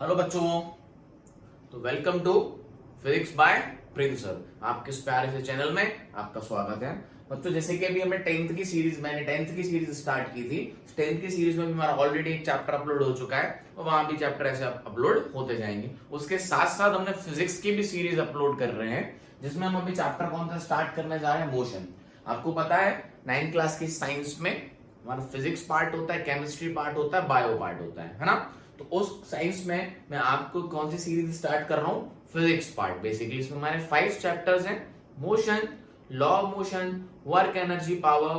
Hello बच्चों, तो welcome to physics by Prince sir. आपके इस प्यारे से चैनल में आपका स्वागत है। बच्चों, जैसे कि अभी हमें मैंने टेंथ की सीरीज स्टार्ट की थी। टेंथ की सीरीज में भी हमारा ऑलरेडी एक चैप्टर अपलोड हो चुका है और वहां भी चैप्टर ऐसे अपलोड होते जाएंगे। उसके साथ साथ हमने फिजिक्स की भी सीरीज अपलोड कर रहे हैं, जिसमें हम अभी चैप्टर कौन सा स्टार्ट करने जा रहे हैं, मोशन। आपको पता है 9th क्लास की साइंस में हमारा फिजिक्स पार्ट होता है, केमिस्ट्री पार्ट होता है, बायो पार्ट होता है ना। तो उस साइंस में मैं आपको कौन सी सीरीज स्टार्ट कर रहा हूं, फिजिक्स पार्ट। बेसिकली इसमें हमारे 5 चैप्टर्स हैं, motion, law of motion, work energy, power,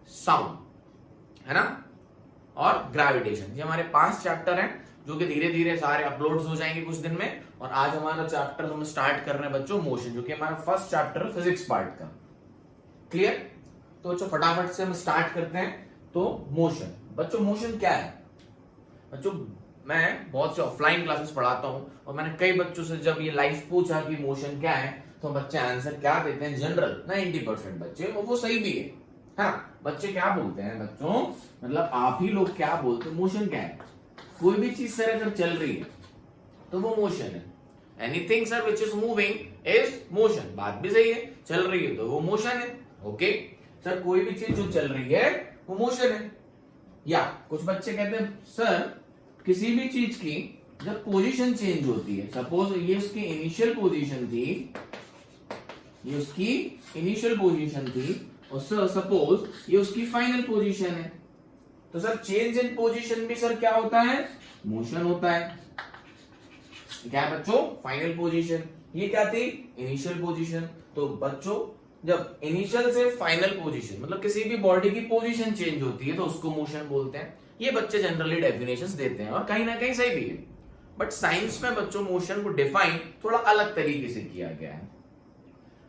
sound, है ना, और ग्रेविटेशन। ये हमारे 5 चैप्टर हैं जो कि धीरे धीरे सारे अपलोड्स हो जाएंगे कुछ दिन में। और आज हमारा चैप्टर हम स्टार्ट कर रहे हैं बच्चों, मोशन, जो कि हमारा फर्स्ट चैप्टर है फिजिक्स पार्ट का। क्लियर? तो बच्चों फटाफट से हम स्टार्ट करते हैं। तो मोशन, बच्चों मोशन क्या है? बच्चों मैं बहुत से ऑफलाइन क्लासेस पढ़ाता हूं और मैंने कई बच्चों से जब ये लाइव पूछा कि मोशन क्या है, तो बच्चे आंसर क्या देते हैं, जनरल 90% बच्चे, और वो सही भी है। हाँ, बच्चे क्या बोलते हैं बच्चों, मतलब आप ही लोग क्या बोलते हैं, मोशन क्या है? कोई भी चीज सर अगर चल रही है तो वो मोशन है। Anything sir which is moving is motion. बात भी सही है, चल रही है तो वो मोशन है। ओके सर, कोई भी चीज जो चल रही है वो मोशन है। या कुछ बच्चे कहते हैं सर किसी भी चीज की जब पोजीशन चेंज होती है, सपोज ये उसकी इनिशियल पोजीशन थी, ये उसकी इनिशियल पोजीशन थी, और सर सपोज ये उसकी फाइनल पोजीशन है, तो सर चेंज इन पोजीशन भी सर क्या होता है, मोशन होता है। क्या है बच्चों, फाइनल पोजीशन, ये क्या थी, इनिशियल पोजीशन। तो बच्चों जब इनिशियल से फाइनल पोजीशन, मतलब किसी भी बॉडी की पोजीशन चेंज होती है तो उसको मोशन बोलते हैं। ये बच्चे जनरली डेफिनेशंस देते हैं और कहीं ना कहीं सही भी है। बट साइंस में बच्चों मोशन को डिफाइन थोड़ा अलग तरीके से किया गया है।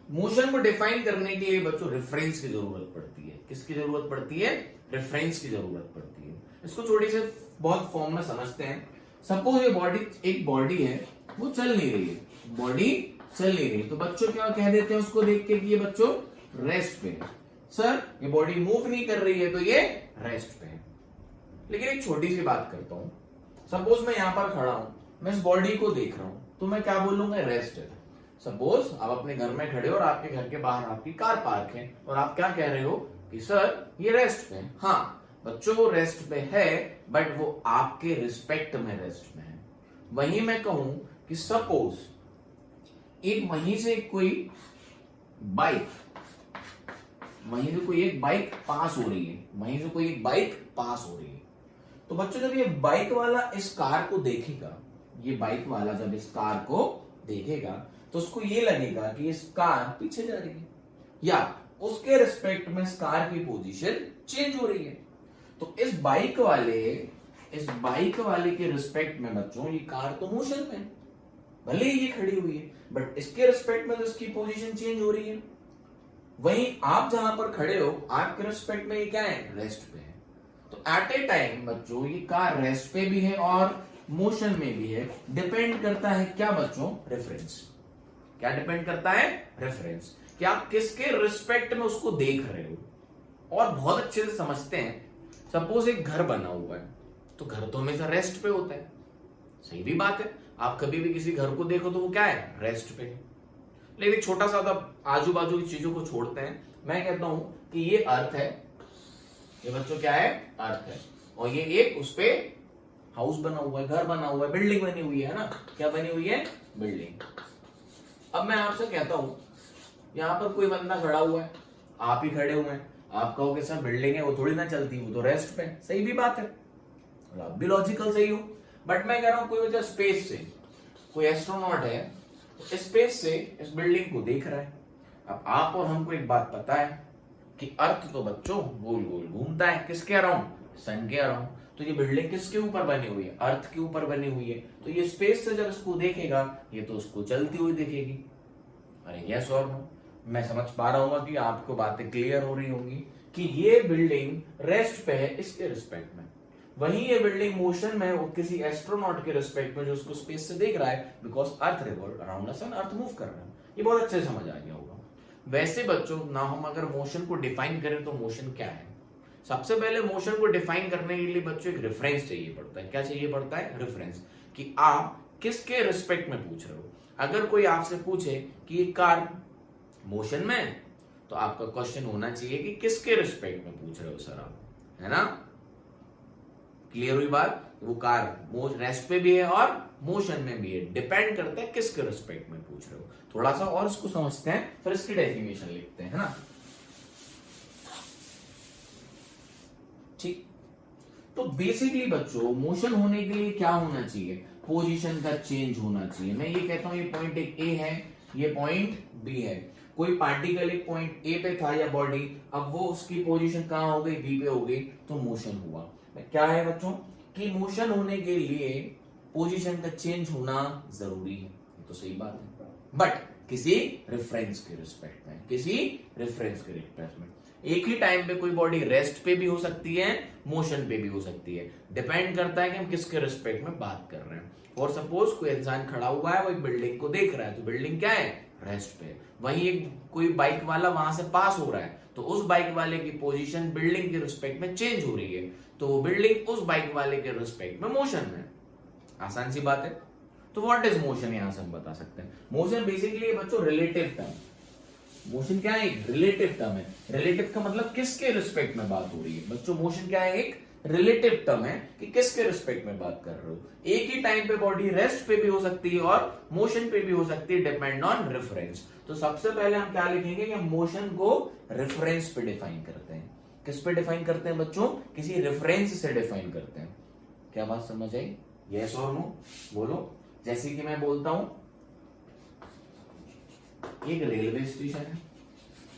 मोशन को डिफाइन करने के लिए बच्चों रेफरेंस की जरूरत पड़ती है। किसकी जरूरत पड़ती है? रेफरेंस की जरूरत पड़ती है। इसको थोड़ी से बहुत फॉर्म में समझते हैं। सपोज ये बॉडी, एक बॉडी है, वो चल नहीं रही है, बॉडी चल नहीं रही, तो बच्चों क्या कह देते हैं उसको देख के कि ये बच्चों रेस्ट पे है। सर ये बॉडी मूव नहीं कर रही है तो ये रेस्ट पे है। लेकिन एक छोटी सी बात करता हूं, सपोज मैं यहां पर खड़ा हूं, मैं इस बॉडी को देख रहा हूं, तो मैं क्या बोलूंगा, रेस्ट है। सपोज आप अपने घर में खड़े हो और आपके घर के बाहर आपकी कार पार्क है और आप क्या कह रहे हो कि सर ये रेस्ट पे है। हाँ बच्चों, वो रेस्ट पे है, बट वो आपके रिस्पेक्ट में रेस्ट में है। वहीं मैं कहूं कि सपोज एक वहीं से कोई बाइक, वहीं से कोई एक बाइक पास हो रही है, वहीं से कोई एक बाइक पास हो रही है, तो बच्चों जब ये बाइक वाला इस कार को देखेगा, ये बाइक वाला जब इस कार को देखेगा तो उसको ये लगेगा कि इस कार पीछे जा रही है, या उसके रिस्पेक्ट में इस कार की पोजीशन चेंज हो रही है। तो इस बाइक वाले के रिस्पेक्ट में बच्चों ये कार तो मोशन में है, भले ही ये खड़ी हुई है, बट इसके रिस्पेक्ट में तो इसकी पोजीशन चेंज हो रही है। वहीं आप जहां पर खड़े हो, आपके रिस्पेक्ट में ये क्या है, रेस्ट पे है। तो एट ए टाइम बच्चों ये कार रेस्ट पे भी है और मोशन में भी है। डिपेंड करता है क्या बच्चों, रेफरेंस। क्या डिपेंड करता है? रेफरेंस, कि आप किसके रिस्पेक्ट में उसको देख रहे हो। और बहुत अच्छे से समझते हैं, सपोज एक घर बना हुआ है, तो घर तो हमेशा रेस्ट पे होता है, सही भी बात है। आप कभी भी किसी घर को देखो तो वो क्या है, रेस्ट पे है। लेकिन एक छोटा सा आजू बाजू की चीजों को छोड़ते हैं, मैं कहता हूं कि ये अर्थ है, ये बच्चों क्या है, अर्थ है, और ये एक उस पे हाउस बना हुआ है, घर बना हुआ है, बिल्डिंग बनी हुई है ना। क्या बनी हुई है? बिल्डिंग। अब मैं आपसे कहता हूं, यहां पर कोई बंदा खड़ा हुआ है, आप ही खड़े हुए हैं, आप कहोगे सर बिल्डिंग है वो थोड़ी ना चलती, वो तो रेस्ट पे, सही भी बात है, आप भी लॉजिकल सही हो। बट मैं कह रहा हूं कोई वजह स्पेस से, कोई एस्ट्रोनॉट है, तो स्पेस से इस बिल्डिंग को देख रहा है। अब आप और हमको एक बात पता है कि अर्थ तो बच्चों गोल गोल घूमता है, किसके अराउंड, सन के अराउंड। तो ये बिल्डिंग किसके ऊपर बनी हुई है, अर्थ के ऊपर बनी हुई है। तो ये स्पेस से जब इसको देखेगा, ये तो उसको चलती हुई दिखेगी। अरे यस और नो, मैं समझ पा रहा हूँ कि आपको बातें क्लियर हो रही होंगी कि ये बिल्डिंग रेस्ट पे है इसके रिस्पेक्ट में, वहीं ये बिल्डिंग मोशन में वो किसी एस्ट्रोनॉट के रिस्पेक्ट में जो उसको स्पेस से देख रहा है, because earth revolve around the sun, earth move कर रहा है। ये बहुत अच्छे से समझ आ गया होगा। वैसे बच्चों ना, हम अगर मोशन को डिफाइन करें तो मोशन क्या है, सबसे पहले मोशन को डिफाइन करने के लिए बच्चों एक रेफरेंस चाहिए पड़ता है। क्या चाहिए पड़ता है? रेफरेंस। कि आप किसके रिस्पेक्ट में पूछ रहे हो। अगर कोई आपसे पूछे कि ये कार मोशन में है, तो आपका क्वेश्चन होना चाहिए कि किसके रिस्पेक्ट में पूछ रहे हो सर आप, है ना। क्लियर हुई बात। वो कार रेस्ट पे भी है और मोशन में भी है, डिपेंड करता है किसके रिस्पेक्ट में पूछ रहे हो। थोड़ा सा और इसको समझते हैं, फिर इसकी डेफिनेशन लिखते हैं, है ना। ठीक, तो बेसिकली बच्चों मोशन होने के लिए क्या होना चाहिए, पोजीशन का चेंज होना चाहिए। मैं ये कहता हूं ये पॉइंट एक ए है, ये पॉइंट बी है। कोई पार्टिकल एक पॉइंट ए पे था या बॉडी, अब वो उसकी पोजीशन कहां हो गई, बी पे हो गई, तो मोशन हुआ। क्या है बच्चों कि मोशन होने के लिए पोजीशन का चेंज होना जरूरी है, ये तो सही बात है, बट किसी रेफरेंस के रिस्पेक्ट में, किसी रेफरेंस के रिस्पेक्ट में। एक ही टाइम पे कोई बॉडी रेस्ट पे भी हो सकती है, मोशन पे भी हो सकती है, डिपेंड करता है कि हम किसके रिस्पेक्ट में बात कर रहे हैं। और सपोज कोई इंसान खड़ा हुआ है, वो एक बिल्डिंग को देख रहा है, तो बिल्डिंग क्या है, रेस्ट पे। वहीं एक कोई बाइक वाला वहां से पास हो रहा है, तो उस बाइक वाले की पोजीशन बिल्डिंग के रिस्पेक्ट में चेंज हो रही है, तो वो बिल्डिंग उस बाइक वाले के रिस्पेक्ट में मोशन में। आसान सी बात है। तो व्हाट इज मोशन, यहां से हम बता सकते हैं मोशन बेसिकली बच्चों रिलेटिव टर्म। मोशन क्या है, एक रिलेटिव टर्म है। रिलेटिव का मतलब किसके रिस्पेक्ट में बात हो रही है बच्चों। मोशन क्या है, एक रिलेटिव टर्म है कि किसके रिस्पेक्ट में बात कर रहे हो। एक ही टाइम पे बॉडी रेस्ट पे भी हो सकती है और मोशन पे भी हो सकती है, डिपेंड ऑन रेफरेंस। तो सबसे पहले हम क्या लिखेंगे कि हम मोशन को रेफरेंस पे डिफाइन करते हैं। किस पे डिफाइन करते हैं बच्चों, किसी रेफरेंस से डिफाइन करते हैं। क्या बात समझ आई, यस और नो बोलो। जैसे कि मैं बोलता हूं एक रेलवे स्टेशन है,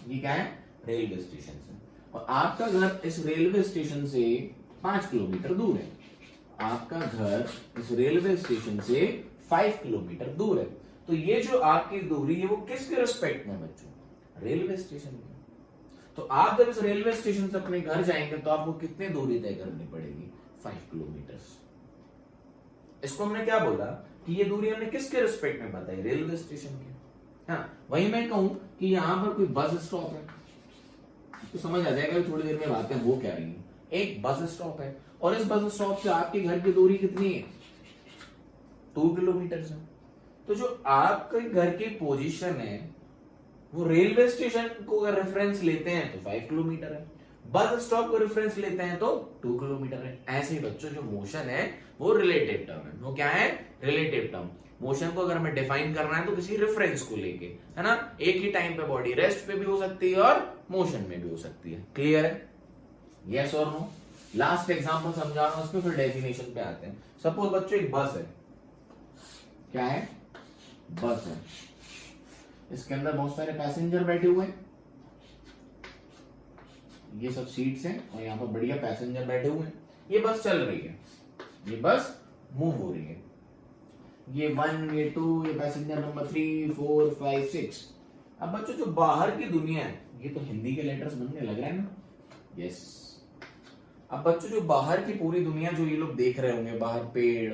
ये क्या है, रेलवे स्टेशन से, और आपका घर इस रेलवे स्टेशन से 5 किलोमीटर दूर है। आपका घर इस रेलवे स्टेशन से 5 किलोमीटर दूर है। तो ये जो आपकी दूरी है वो किसके रिस्पेक्ट में बच्चों, रेलवे स्टेशन की। तो आप जब इस रेलवे स्टेशन से अपने घर जाएंगे तो आपको कितनी दूरी तय करनी पड़ेगी, 5 किलोमीटर। इसको हमने क्या बोला कि ये दूरी हमने किसके रिस्पेक्ट में बताई, रेलवे स्टेशन की। हाँ, वही मैं कहूं कि यहां पर कोई बस स्टॉप है, तो समझ आ जाएगा थोड़ी देर में बातें वो क्या रही है। एक बस स्टॉप है और इस बस स्टॉप से आपके घर की दूरी कितनी है, 2 किलोमीटर है। तो जो आपके घर की पोजीशन है वो रेलवे स्टेशन को अगर रेफरेंस लेते हैं तो 5 किलोमीटर है, बस स्टॉप को रेफरेंस लेते हैं तो 2 किलोमीटर है। ऐसे ही बच्चों जो मोशन है वो रिलेटिव टर्म है। वो क्या है, रिलेटिव टर्म। मोशन को अगर हमें डिफाइन करना है तो किसी रेफरेंस को लेके, है ना। एक ही टाइम पे बॉडी रेस्ट पे भी हो सकती है और मोशन में भी हो सकती है। क्लियर है, यस और नो। लास्ट एग्जांपल समझा रहा हूं, उसमें फिर डेफिनेशन पे आते हैं। सपोज बच्चों एक बस है, क्या है, बस है, इसके अंदर बहुत सारे पैसेंजर बैठे हुए हैं, ये सब सीट्स हैं और यहाँ पर बढ़िया पैसेंजर बैठे हुए हैं। ये बस चल रही है, ये बस मूव हो रही है। ये 1, ये 2, ये पैसेंजर नंबर 3, 4, 5, 6। अब बच्चों जो बाहर की दुनिया है, ये तो हिंदी के लेटर्स बनने लग रहे हैं ना, यस। अब बच्चों जो बाहर की पूरी दुनिया जो ये लोग देख रहे होंगे, बाहर पेड़,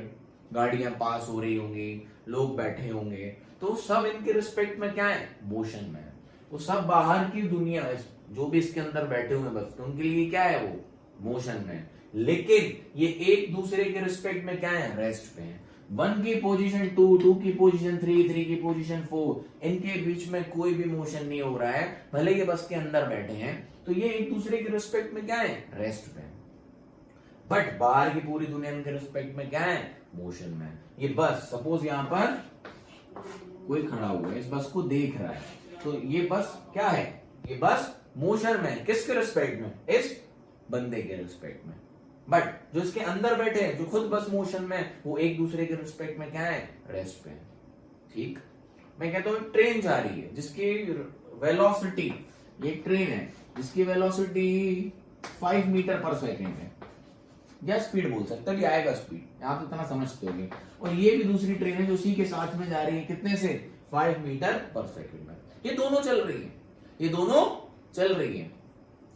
गाड़ियां पास हो रही होंगी, लोग बैठे होंगे, तो सब इनके रिस्पेक्ट में क्या है, मोशन में है। वो सब बाहर की दुनिया जो भी इसके अंदर बैठे हुए बच्चे, उनके लिए क्या है, वो मोशन में है। लेकिन ये एक दूसरे के रिस्पेक्ट में क्या है, रेस्ट पे है। 1 की पोजीशन 2, 2 की पोजीशन 3, 3 की पोजीशन 4, इनके बीच में कोई भी मोशन नहीं हो रहा है, भले ये बस के अंदर बैठे हैं, तो ये एक दूसरे के रिस्पेक्ट में क्या है, रेस्ट पे है। बट बाहर की पूरी दुनिया इनके रिस्पेक्ट में क्या है, मोशन में। ये बस सपोज यहां पर कोई खड़ा हुआ है, इस बस को देख रहा है, तो ये बस क्या है, ये बस मोशन में, किसके रिस्पेक्ट में, इस बंदे के रिस्पेक्ट में। बट जो इसके अंदर बैठे हैं, जो खुद बस मोशन में, वो एक दूसरे के रिस्पेक्ट में क्या है, रेस्ट पे है। ठीक, मैं कहता हूं ट्रेन जा रही है जिसकी वेलोसिटी, ये ट्रेन है जिसकी वेलोसिटी 5 मीटर पर सेकेंड है, या स्पीड बोल सकते हैं, आएगा स्पीड, आप इतना समझते होंगे। और ये भी दूसरी ट्रेन है जो उसी के साथ में जा रही है, कितने से, 5 मीटर पर सेकेंड में। ये दोनों चल रही है, ये दोनों चल रही है।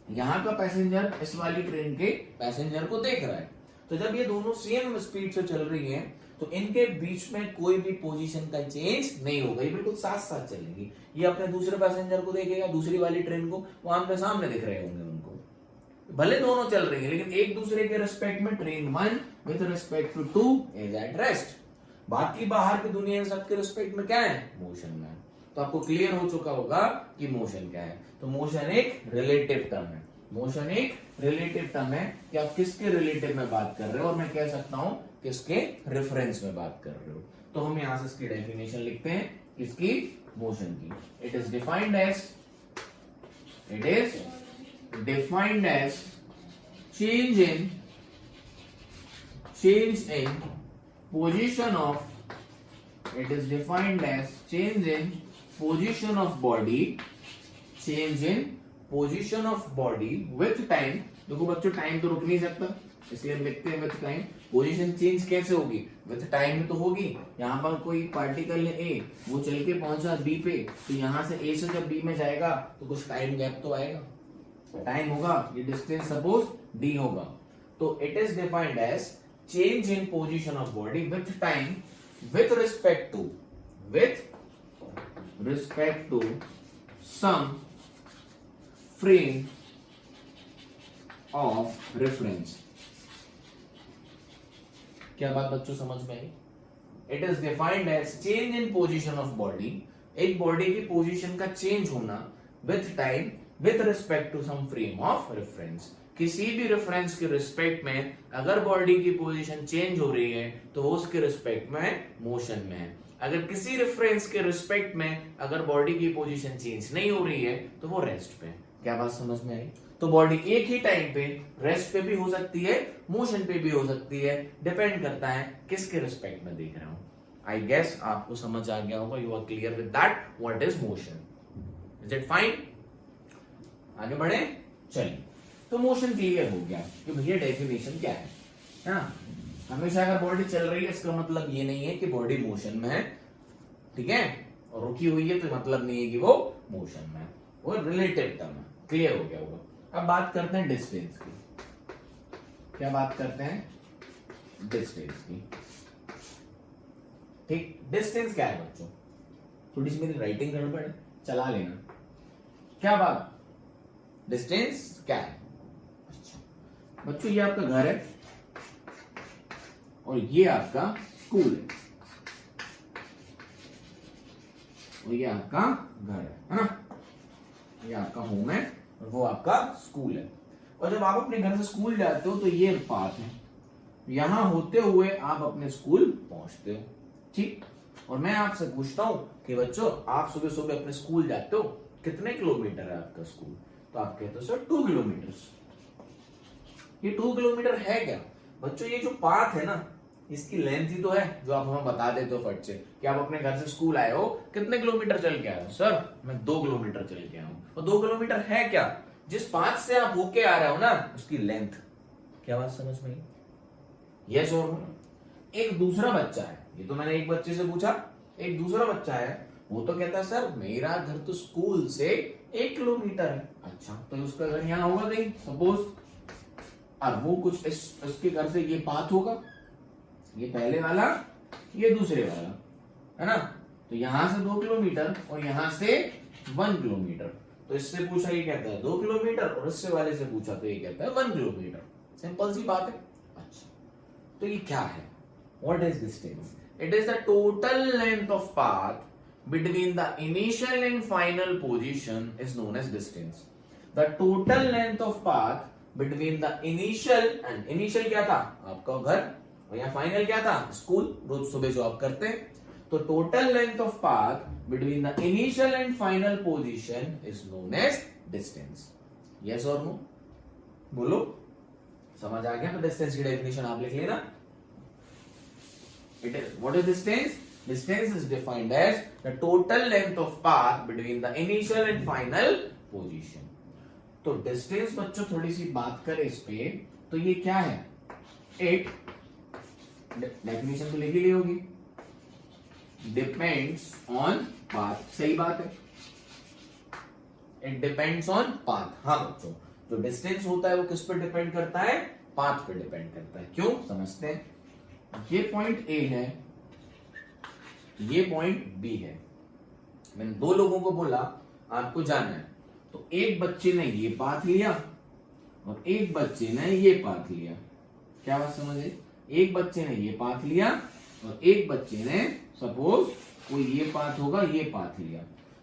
यहां का पैसेंजर इस वाली ट्रेन के पैसेंजर को देख रहा है। तो जब ये दोनों सेम स्पीड से चल रही हैं, तो इनके बीच में कोई भी पोजीशन का चेंज नहीं होगा, ये बिल्कुल साथ साथ चलेंगी। ये अपने दूसरे पैसेंजर को देखेगा, दूसरी वाली ट्रेन को, वो आमने सामने दिख रहे होंगे उनको, भले दोनों चल रही है, लेकिन एक दूसरे के रिस्पेक्ट में train 1 with respect to 2 is at rest. बाकी बाहर की दुनिया इन सबके रिस्पेक्ट में क्या है, मोशन में है। तो आपको क्लियर हो चुका होगा कि मोशन क्या है। तो मोशन एक रिलेटिव टर्म है, मोशन एक रिलेटिव टर्म है कि आप किसके रिलेटिव में बात कर रहे हो, और मैं कह सकता हूं किसके रेफरेंस में बात कर रहे हो। तो हम यहां से इसकी डेफिनेशन लिखते हैं किसकी, मोशन की। It is defined as change in position of, it is defined as change in position of body, change in position of body with time। देखो बच्चों टाइम तो रुक नहीं सकता, इसलिए हम लिखते हैं विथ टाइम। पोजीशन चेंज कैसे होगी, विथ टाइम में तो होगी। यहाँ पर कोई पार्टिकल है ए, वो चल के पहुंचा बी पे, तो यहाँ से ए से जब बी में जाएगा तो कुछ टाइम गैप तो आएगा, टाइम होगा, ये डिस्टेंस सपोज डी होगा। तो it is defined as change in position of body with time with respect to some frame of reference. क्या बात बच्चों समझ में आई? It is defined as change in position of body, एक बॉडी की पोजीशन का चेंज होना with time with respect to some frame of reference. किसी भी रेफरेंस के रिस्पेक्ट में अगर बॉडी की पोजीशन चेंज हो रही है तो वो उसके रिस्पेक्ट में मोशन में है। अगर किसी रेफरेंस के रिस्पेक्ट में अगर बॉडी की पोजीशन चेंज नहीं हो रही है तो वो रेस्ट पे। क्या बात समझ में आई? तो बॉडी एक ही टाइम पे रेस्ट पे भी हो सकती है, मोशन पे भी हो सकती है, डिपेंड करता है किसके रिस्पेक्ट में देख रहा हूं। आई गेस आपको समझ आ गया होगा, you are clear with that what is motion. Is it fine? आगे बढ़े, चलिए। तो मोशन क्लियर हो गया कि भैया डेफिनेशन क्या है ना। हमेशा अगर बॉडी चल रही है इसका मतलब ये नहीं है कि बॉडी मोशन में है, ठीक है, और रुकी हुई है तो मतलब नहीं है कि वो मोशन में है, वो रिलेटिव टर्म है। क्लियर हो गया होगा। अब बात करते हैं डिस्टेंस की। क्या बात करते हैं? डिस्टेंस की। ठीक, डिस्टेंस क्या है बच्चों? थोड़ी सी मेरी राइटिंग गड़बड़ है, चला लेना। क्या बात, डिस्टेंस क्या है? अच्छा बच्चों, ये आपका घर है और ये आपका स्कूल है, और ये आपका घर है ना, ये आपका होम है और वो आपका स्कूल है। और जब आप अपने घर से स्कूल जाते हो तो ये पाथ है, यहां होते हुए आप अपने स्कूल पहुंचते हो, ठीक। और मैं आपसे पूछता हूं कि बच्चों आप सुबह सुबह अपने स्कूल जाते हो, कितने किलोमीटर है आपका स्कूल? तो आप कहते हो सर 2 किलोमीटर। ये 2 किलोमीटर है क्या बच्चों? ये जो पाथ है ना, इसकी लेंथ ही तो है जो आप हमें बता देते हो फट से कि आप अपने घर से स्कूल आए हो, कितने किलोमीटर चल के आए हो? सर मैं 2 किलोमीटर चल के आया हूं। और 2 किलोमीटर है क्या? जिस पाथ से आप होके आ रहे हो ना, उसकी लेंथ। क्या बात समझ में? यस और नो? एक दूसरा बच्चा है, ये तो मैंने एक बच्चे से पूछा, एक दूसरा बच्चा है, वो तो कहता है सर मेरा घर तो स्कूल से 1 किलोमीटर है। अच्छा, तो उसका घर यहाँ होगा कहीं सपोज, अब वो कुछ इसके घर से ये पाथ होगा, ये पहले वाला, ये दूसरे वाला, है ना। तो यहां से 2 किलोमीटर और यहां से 1 किलोमीटर। तो इससे पूछा ये कहता है 2 किलोमीटर, और इससे वाले से पूछा तो ये कहता है 1 किलोमीटर। सिंपल सी बात है। अच्छा, तो ये क्या है? What is distance? It is the total length of path between the initial and final position is known as distance. The total length of path between the initial क्या था? आपका घर, और यहाँ final क्या था? स्कूल, रोज सुबह जो आप करते हैं। तो total length of path between the initial and final position is known as distance. Yes or no? बोलो, समझ आ गया? तो distance की definition आप लिख लेना। It is, what is distance? Distance is defined as the total length of path between the initial and final position. तो distance बच्चों थोड़ी सी बात करें इस पे, तो ये क्या है? It, definition तो लिखी ली होगी, depends on path। सही बात है, it depends on path। हाँ बच्चों, जो distance होता है वो किस पे डिपेंड करता है? पाथ पे डिपेंड करता है। क्यों? समझते हैं। ये पॉइंट A है, ये पॉइंट बी है। मैंने 2 लोगों को बोला आपको जाना है, तो एक बच्चे ने ये पाथ लिया और एक बच्चे ने ये पाथ लिया। क्या बात समझे? एक बच्चे ने ये पाथ लिया और एक बच्चे ने सपोज कोई ये पाथ होगा, ये पाथ लिया,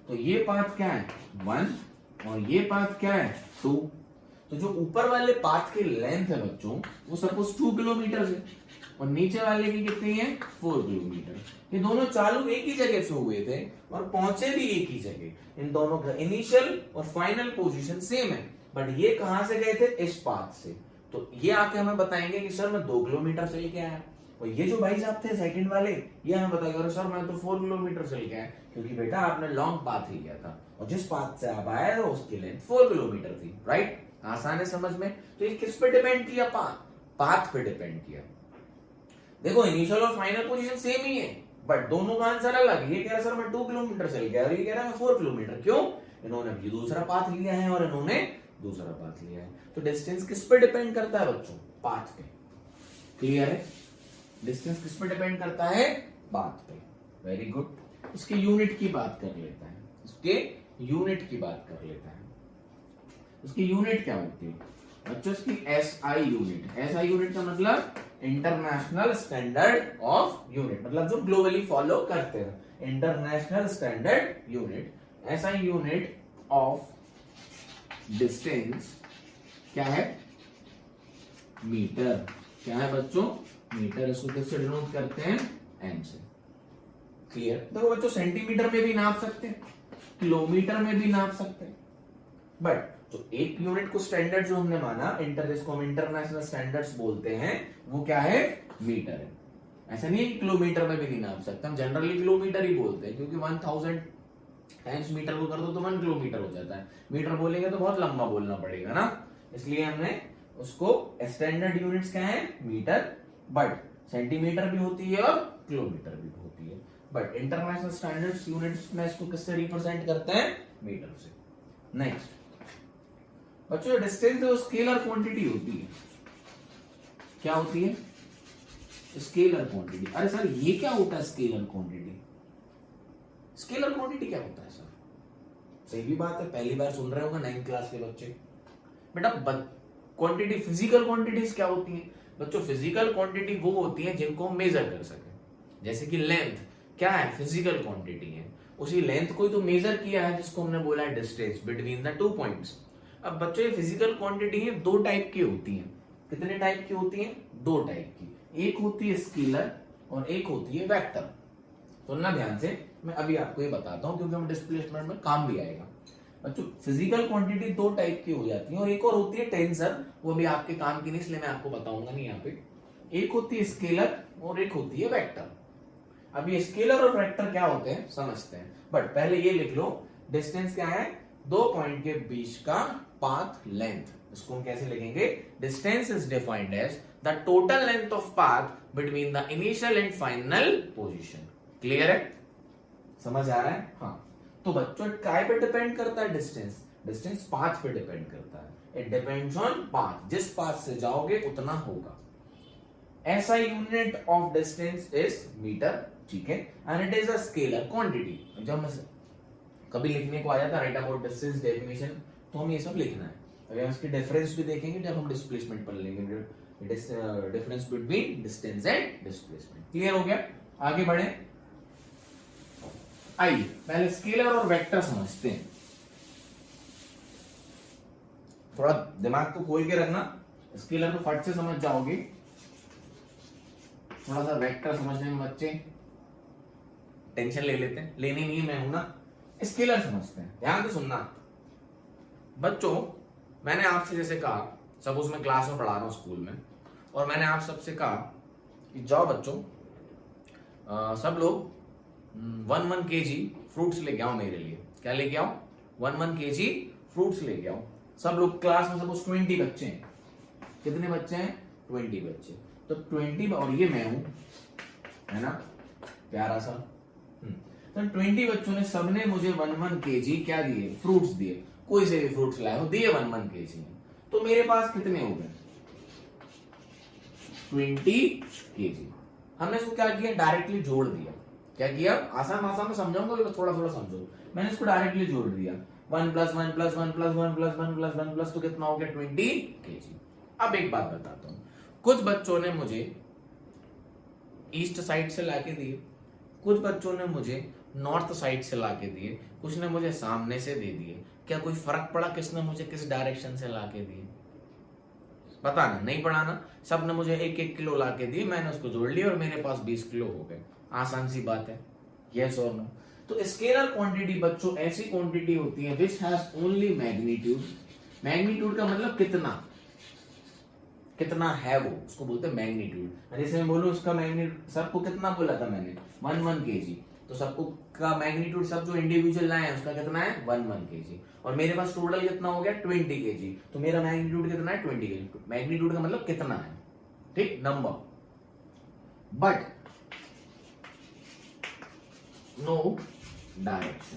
तो ये पाथ क्या है 1 और ये पाथ क्या है 2। तो जो ऊपर वाले पाथ की लेंथ है बच्चों वो सपोज 2 किलोमीटर है और नीचे वाले की कितनी है 4 किलोमीटर। ये दोनों चालू एक ही जगह से हुए थे और पहुंचे भी एक ही जगह। इन दोनों का इनिशियल और फाइनल पोजीशन सेम है, बट ये कहां से गए थे इस पाथ से। तो ये आके हमें बताएंगे कि सर मैं 2 किलोमीटर चल के आया, और ये जो भाई साहब थे सेकंड वाले ये हमें बताएंगे सर मैं तो 4 किलोमीटर चल के आया, क्योंकि बेटा आपने लॉन्ग पाथ लिया था और जिस पाथ से आप आए थे उसकी लेंथ 4 किलोमीटर थी। राइट, आसान है समझ में। तो ये किस पे डिपेंड किया, पाथ पे डिपेंड किया। देखो इनिशियल और फाइनल पोजीशन सेम ही है, बट दोनों का आंसर अलग है। ये कह रहा सर मैं 2 किलोमीटर चल गया और ये कह रहा मैं 4 किलोमीटर। क्यों? इन्होंने भी दूसरा पाथ लिया है और इन्होंने दूसरा पाथ लिया है। तो डिस्टेंस किस पे डिपेंड करता है बच्चों? पाथ पे। क्लियर है? डिस्टेंस किस पे डिपेंड करता है? पाथ पे। Very good. इसके यूनिट की बात कर लेता है, इसके यूनिट की बात कर लेता है। इसकी यूनिट क्या होती है बच्चों? इसकी एसआई यूनिट। एसआई यूनिट का मतलब इंटरनेशनल स्टैंडर्ड ऑफ यूनिट, मतलब जो ग्लोबली फॉलो करते हैं। International standard unit, SI unit of distance क्या है? मीटर। क्या है बच्चों? मीटर। इसको किससे डिनोट करते हैं? एम से। क्लियर? देखो बच्चों सेंटीमीटर में भी नाप सकते हैं, किलोमीटर में भी नाप सकते हैं, बट तो एक यूनिट को स्टैंडर्ड जो हमने माना जिसको हम इंटरनेशनल स्टैंडर्ड्स बोलते हैं वो क्या है? मीटर है। ऐसा नहीं है कि किलोमीटर में भी नहीं नाप सकते, हम जनरली किलोमीटर ही बोलते हैं क्योंकि 1000 टाइम्स मीटर को कर दो तो 1 किलोमीटर हो जाता है। मीटर बोलेंगे तो बहुत लंबा बोलना पड़ेगा ना, इसलिए हमने उसको स्टैंडर्ड यूनिट्स क्या है? मीटर। बट सेंटीमीटर भी होती है और किलोमीटर भी होती है, बट इंटरनेशनल स्टैंडर्ड्स यूनिट्स में इसको किससे रिप्रेजेंट करते हैं? मीटर से। नेक्स्ट बच्चों डिस्टेंस है वो स्केलर क्वांटिटी होती है। क्या होती है? Scalar quantity. अरे सर ये क्या होता है स्केलर क्वांटिटी? स्केलर क्वांटिटी क्या होता है सर? सही भी बात है, पहली बार सुन रहे होंगे 9th क्लास के बच्चे। बेटा क्वांटिटी, फिजिकल क्वांटिटीज क्या होती है बच्चों? फिजिकल क्वांटिटी वो होती है जिनको हम मेजर कर सके। जैसे कि लेंथ क्या है? फिजिकल क्वांटिटी है। उसी लेंथ को ही तो मेजर किया है जिसको हमने बोला है डिस्टेंस बिटवीन द 2 पॉइंट्स। अब बच्चों ये फिजिकल क्वांटिटी है, 2 टाइप की होती है। कितने टाइप की होती है? 2 टाइप की। एक होती है स्केलर और एक होती है वेक्टर। सुनना ध्यान से, मैं अभी आपको ये बताता हूं क्योंकि हम डिस्प्लेसमेंट में काम भी आएगा। बच्चों फिजिकल क्वांटिटी 2 टाइप की हो जाती है और एक और होती है टेंसर, वो भी आपके काम की नहीं इसलिए मैं आपको बताऊंगा नहीं यहाँ पे। एक होती है स्केलर और एक होती है वेक्टर। अब ये स्केलर और वेक्टर क्या होते हैं समझते हैं, बट पहले ये लिख लो डिस्टेंस क्या है? 2 पॉइंट के बीच का पाथ लेंथ। इसको हम कैसे लिखेंगे? Distance is defined as the total length of path between the initial and final position. Clear है? समझ आ रहा है? हाँ। तो बच्चों काय पे डिपेंड करता है डिस्टेंस? डिस्टेंस पाथ पे डिपेंड करता है। इट डिपेंड्स ऑन पाथ, जिस पाथ से जाओगे उतना होगा। ऐसा unit of distance is metre, ठीक है, and it is a scalar quantity. जब कभी लिखने को आ जाता है राइट अबाउट डिस्टेंस डेफिनेशन, तो हम ये सब लिखना है। अगर इसके डिफरेंस भी देखेंगे जब हम डिस्प्लेसमेंट पढ़ लेंगे, difference between distance and displacement. Clear हो गया? आगे बढ़े। आइए पहले स्केलर और वेक्टर समझते हैं। थोड़ा दिमाग को खोल के रखना, स्केलर को फट से समझ जाओगे, थोड़ा सा वेक्टर समझने में बच्चे टेंशन ले लेते हैं, लेनी नहीं, मैं हूं ना। स्केलर समझते हैं, ध्यान से सुनना बच्चों। मैंने आपसे जैसे कहा, सपोज मैं क्लास में पढ़ा रहा हूं स्कूल में, और मैंने आप सबसे कहा कि जाओ बच्चों सब लोग 1 kg फ्रूट्स लेके आओ मेरे लिए। क्या लेके आओ? 1 kg फ्रूट्स लेके आओ। सब लोग क्लास में सपोज 20 बच्चे हैं। कितने बच्चे हैं? 20 बच्चे। तो 20 और ये मैं हूं, है ना, प्यारा सा। तो 20 बच्चों ने सबने मुझे 1 kg क्या दिए? फ्रूट्स दिए। कोई से भी फ्रूट्स लाए हो, दिए 1 kg। तो मेरे पास कितने हो गए? 20 kg। हमने इसको क्या किया? डायरेक्टली जोड़ दिया। क्या किया? आसान आसान में समझाऊंगा, बस थोड़ा थोड़ा समझो। मैंने इसको डायरेक्टली जोड़ दिया। 1 + 1 + 1 + 1 + 1 + 1 + तो कितना हो गया? 20 kg। अब एक बात बताता हूं, कुछ बच्चों ने मुझे ईस्ट साइड से लाके दिए, कुछ बच्चों ने मुझे नॉर्थ साइड से लाके दिए, कुछ ने मुझे सामने से दे दिए। क्या कोई फर्क पड़ा किसने मुझे किस डायरेक्शन से लाके दिए? पता नहीं पड़ा ना। सब ने मुझे 1-1 किलो लाके दिए, मैंने उसको जोड़ लिया और मेरे पास 20 किलो हो गए। आसान सी बात है, यस और नो। तो स्केलर क्वांटिटी बच्चों ऐसी क्वांटिटी होती है which has only magnitude. Magnitude का मतलब कितना, कितना है वो, उसको बोलते हैं मैग्नीट्यूड। जैसे मैं बोलूं उसका मैग्नीट्यूड, सबको कितना बोला था मैंने, 1 kg, तो सबको का मैग्नीट्यूड सब जो इंडिविजुअल लाए हैं उसका कितना है 1 kg, और मेरे पास टोटल कितना हो गया 20 kg, तो मेरा मैग्नीट्यूड कितना है 20 kg। मैग्नीट्यूड का मतलब कितना है, ठीक, नंबर। बट नो डायरेक्शन,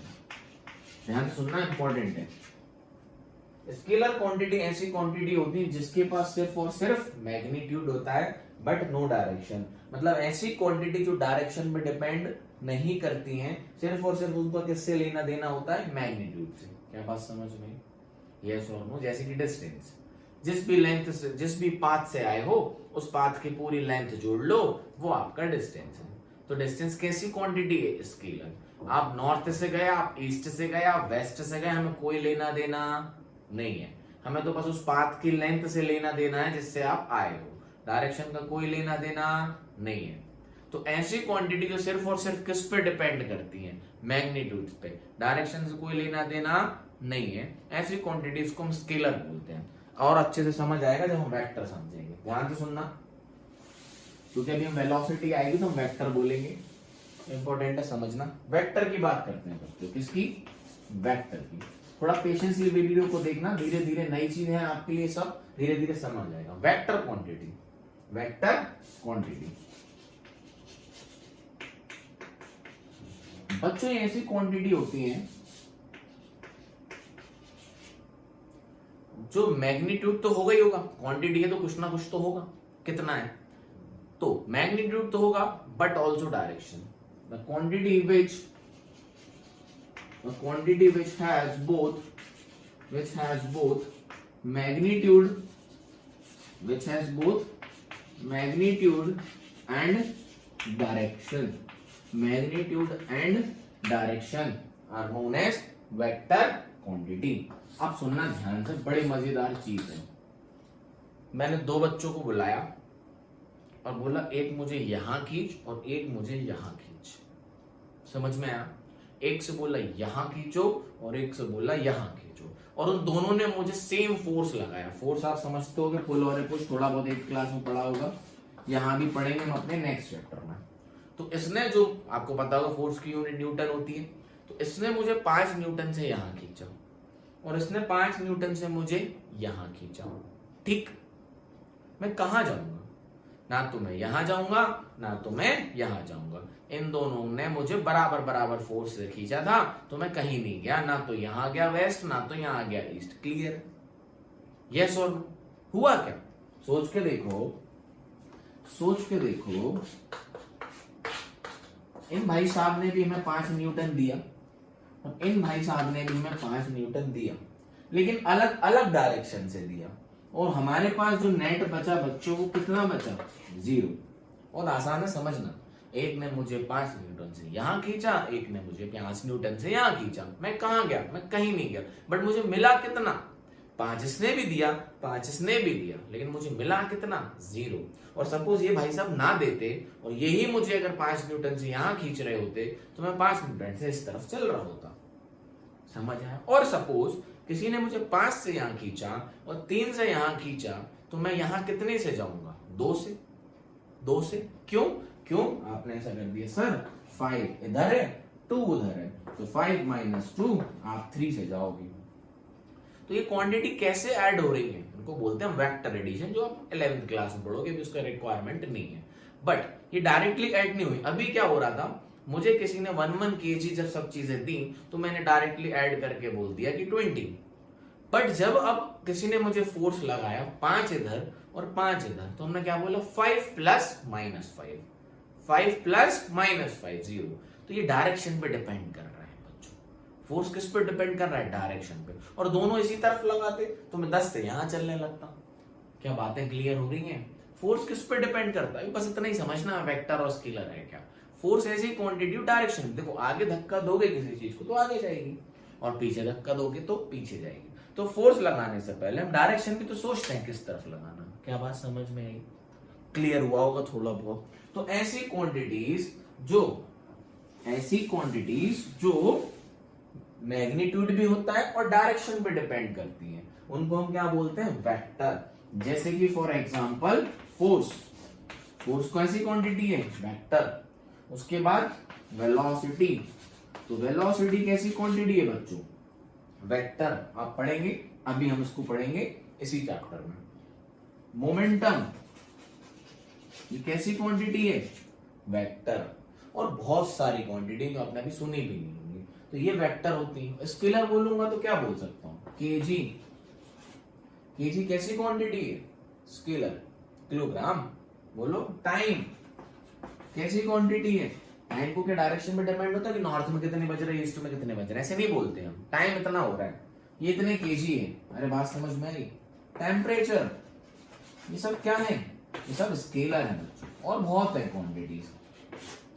ध्यान से सुनना, इंपॉर्टेंट है। स्केलर क्वांटिटी ऐसी क्वांटिटी होती है जिसके पास सिर्फ और सिर्फ मैग्नीट्यूड होता है बट नो डायरेक्शन। मतलब ऐसी क्वांटिटी जो डायरेक्शन पे डिपेंड नहीं करती हैं, सिर्फ और सिर्फ उनका किससे लेना देना होता है, मैग्नीट्यूड से। क्या बात समझ में, यस और नो। जैसे कि डिस्टेंस, जिस भी लेंथ से, जिस भी पाथ से आए हो उस पाथ की पूरी लेंथ जोड़ लो, वो आपका डिस्टेंस है। तो डिस्टेंस कैसी क्वांटिटी है, स्केलर। आप नॉर्थ से गए, आप ईस्ट से गए, आप वेस्ट से गए, हमें कोई लेना देना नहीं है। हमें तो बस उस पाथ की लेंथ से लेना देना है जिससे आप आए हो, डायरेक्शन का कोई लेना देना नहीं है। तो ऐसी क्वांटिटी जो सिर्फ और सिर्फ किस पे डिपेंड करती है, मैग्नीट्यूड पे, डायरेक्शन से कोई लेना देना नहीं है, ऐसी क्वांटिटीज को हम स्केलर बोलते हैं। और अच्छे से समझ आएगा जब हम वेक्टर समझेंगे, ध्यान से सुनना, क्योंकि अभी हम वेलोसिटी आएगी तो हम वेक्टर बोलेंगे, इंपॉर्टेंट है समझना। वेक्टर की बात करते हैं बच्चों, किसकी, वेक्टर की। थोड़ा पेशेंसली वीडियो को देखना, धीरे धीरे नई चीज है आपके लिए, सब धीरे धीरे समझ आएगा। वेक्टर क्वांटिटी, वेक्टर क्वांटिटी बच्चों ऐसी क्वांटिटी होती है जो मैग्नीट्यूड तो होगा ही होगा, क्वांटिटी है तो कुछ ना कुछ तो होगा, कितना है, तो मैग्नीट्यूड तो होगा but also direction. The quantity which has both magnitude and direction are known as vector quantity। आप सुनना ध्यान से, बड़ी मजेदार चीज है। मैंने दो बच्चों को बुलाया और बोला एक मुझे यहां खींच और एक मुझे यहां खींच, समझ में आया? एक से बोला यहां खींचो और एक से बोला यहां खींचो, और उन दोनों ने मुझे सेम फोर्स लगाया। फोर्स आप समझते हो कि पुल और पुश, थोड़ा बहुत एक क्लास में पढ़ा होगा, यहां भी पढ़ेंगे हम अपने नेक्स्ट चैप्टर में। तो इसने, जो आपको पता होगा फोर्स की यूनिट न्यूटन होती है, तो इसने मुझे 5 न्यूटन से यहां खींचा और इसने 5 न्यूटन से मुझे यहां खींचा, ठीक। मैं कहां जाऊंगा, ना तो मैं यहां जाऊंगा ना तो मैं यहां जाऊंगा। इन दोनों ने मुझे बराबर बराबर फोर्स से खींचा था, तो मैं कहीं नहीं गया, ना तो यहां गया वेस्ट ना तो यहां गया ईस्ट। क्लियर, यस और नो? हुआ क्या, सोच के देखो, इन भाई साहब ने भी हमें 5 न्यूटन दिया और इन भाई साहब ने भी हमें 5 न्यूटन दिया, लेकिन अलग अलग डायरेक्शन से दिया, और हमारे पास जो नेट बचा बच्चों को कितना बचा, 0। और आसान है समझना, एक ने मुझे 5 न्यूटन से यहां खींचा, एक ने मुझे 5 न्यूटन से यहां खींचा। मैं कहां गया, मैं कहीं नहीं गया, बट मुझे मिला कितना, 5 इसने भी दिया 5 इसने भी दिया, लेकिन मुझे मिला कितना, 0। और सपोज ये भाई साहब ना देते और यही मुझे अगर 5 न्यूटन से यहां खींच रहे होते तो मैं 5 न्यूटन से इस तरफ चल रहा होता, समझ आया? और सपोज किसी ने मुझे 5 से यहां खींचा और 3 से यहां खींचा, तो मैं यहां कितने से जाऊंगा, 2 से। क्यों आपने ऐसा कर दिया, सर 5 इधर है 2 उधर है, तो 5 - 2 आप 3 से जाओगे। तो ये क्वांटिटी कैसे ऐड हो रही है, इनको बोलते हैं वेक्टर एडिशन, जो आप 11th क्लास में पढ़ोगे, अभी उसका रिक्वायरमेंट नहीं है। बट ये डायरेक्टली ऐड नहीं हुई। अभी क्या हो रहा था, मुझे किसी ने 1 kg जब सब चीजें दी तो मैंने डायरेक्टली ऐड करके बोल दिया कि 20। बट जब अब किसी ने मुझे फोर्स लगाया 5 इधर और 5 इधर, तो हमने क्या बोला, 5 + -5, 5 + -5 0। तो ये डायरेक्शन पे डिपेंड कर रहा है बच्चों, फोर्स किस पे डिपेंड कर रहा है, डायरेक्शन पे। और दोनों इसी तरफ लगाते तो मैं 10 से यहां चलने लगता। क्या बातें क्लियर हो रही हैं? फोर्स किस पे डिपेंड करता है, बस इतना ही समझना वेक्टर और स्केलर है क्या। फोर्स ऐसी क्वांटिटी डायरेक्शन, देखो आगे धक्का दोगे किसी चीज को तो आगे जाएगी और पीछे धक्का दोगे तो पीछे जाएगी। तो फोर्स लगाने से पहले हम डायरेक्शन भी तो सोचते हैं किस तरफ लगाना। क्या बात समझ में आई, क्लियर हुआ होगा थोड़ा बहुत। तो ऐसी क्वांटिटीज जो मैग्नीट्यूड भी होता है और डायरेक्शन पे डिपेंड करती हैं, उनको हम क्या बोलते हैं, वेक्टर। जैसे कि फॉर एग्जांपल फोर्स को ऐसी क्वांटिटी है, वेक्टर। उसके बाद वेलोसिटी, तो वेलोसिटी कैसी क्वांटिटी है बच्चों, वेक्टर। आप पढ़ेंगे, अभी हम इसको पढ़ेंगे इसी चैप्टर में। मोमेंटम ये कैसी क्वांटिटी है, वेक्टर। और बहुत सारी क्वांटिटी जो आपने अभी सुनी भी नहीं होंगी, तो ये वेक्टर होती है। स्केलर बोलूंगा तो क्या बोल सकता हूं, केजी कैसी क्वांटिटी है, स्केलर। किलोग्राम बोलो। टाइम कैसी क्वांटिटी है, टाइम को क्या डायरेक्शन पे डिपेंड होता है कि नॉर्थ में कितने बज रहे हैं, ईस्ट में कितने बज रहे हैं, ऐसे नहीं बोलते हम। टाइम इतना हो रहा है, ये इतने केजी है। अरे बात समझ में आई। टेम्परेचर, ये सब क्या है, ये सब स्केलर है बच्चों। और बहुत है क्वांटिटीज,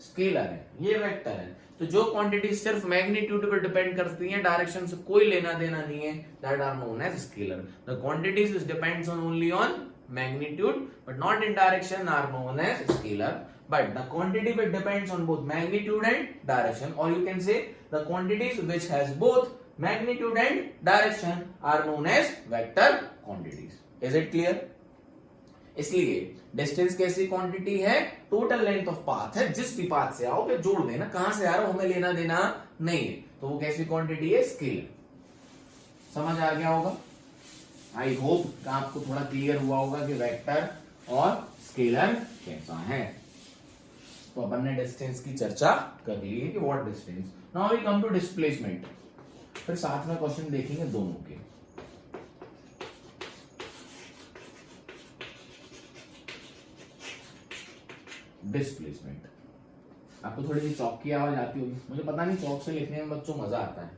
स्केलर है, ये वेक्टर है। तो जो क्वांटिटी सिर्फ मैग्नीट्यूड पर डिपेंड करती हैं, डायरेक्शन से कोई लेना देना नहीं है, that are known as scalar. The quantities which depends on only on magnitude but not in direction are known as scalar, but the quantity which depends on both magnitude and direction, or you can say the quantities which has both magnitude and direction are known as vector quantities. Is it clear? इसलिए distance कैसी quantity है, total length of path है। जिस भी path से आओ फिर जोड़ देना, कहां से आ रहा हो हमें लेना देना नहीं है, तो वो कैसी क्वांटिटी है, स्केलर। समझ आ गया होगा। आई होप आपको थोड़ा क्लियर हुआ होगा कि वेक्टर और स्केलर कैसा है। तो अपन ने डिस्टेंस की चर्चा कर ली है कि what distance. Now we come to displacement. फिर साथ में क्वेश्चन देखेंगे दोनों के। डिस्प्लेसमेंट, आपको थोड़ी सी चौक की आवाज आती होगी, मुझे पता नहीं, चौक से लिखने में बच्चों मजा आता है,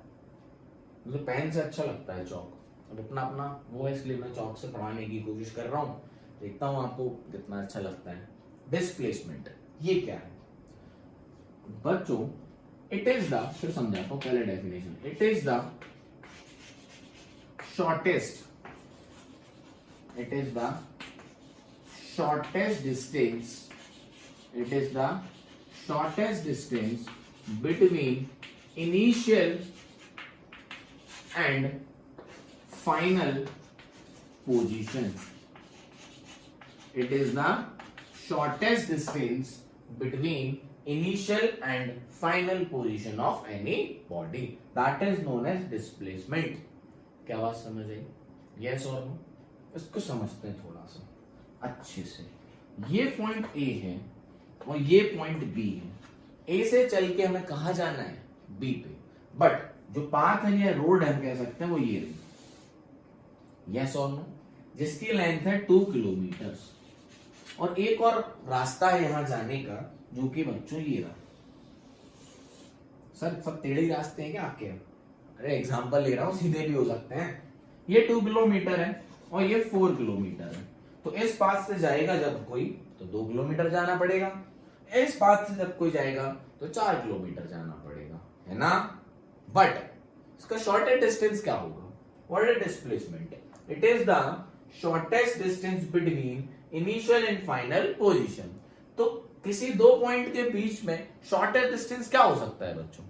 मुझे पेन से अच्छा लगता है चौक। अब अपना अपना वो है, इसलिए मैं चौक से पढ़ाने की कोशिश कर रहा हूं, देखता हूं आपको कितना अच्छा लगता है। डिस्प्लेसमेंट ये क्या है बच्चों, इट इज द, फिर समझाता हूं पहले definition. It is the shortest distance, it is the shortest distance between initial and final position. It is the shortest distance between initial and final position of any body. That is known as displacement. क्या बात समझ आई? Yes or no? इसको समझते हैं थोड़ा सा अच्छे से। ये पॉइंट ए है और ये पॉइंट बी है। ए से चल के हमें कहा जाना है, बी पे, बट जो पाथ है या रोड हम कह सकते हैं वो ये रही। यस और नो? जिसकी लेंथ है 2 किलोमीटर और एक और रास्ता है यहां जाने का जो कि बच्चों ये रहा। सर सब टेढ़े रास्ते हैं क्या आपके? अरे एग्जांपल ले रहा हूं, सीधे भी हो सकते हैं। ये 2 किलोमीटर है और ये 4 किलोमीटर है। तो इस पाथ से जाएगा जब कोई तो 2 किलोमीटर जाना पड़ेगा, इस पाथ से जब कोई जाएगा तो 4 किलोमीटर जाना पड़ेगा, है ना। बट इसका शॉर्टेस्ट डिस्टेंस क्या होगा? What is displacement? It is the shortest distance between initial and final position. तो किसी दो पॉइंट के बीच में शॉर्टेस्ट डिस्टेंस क्या हो सकता है बच्चों?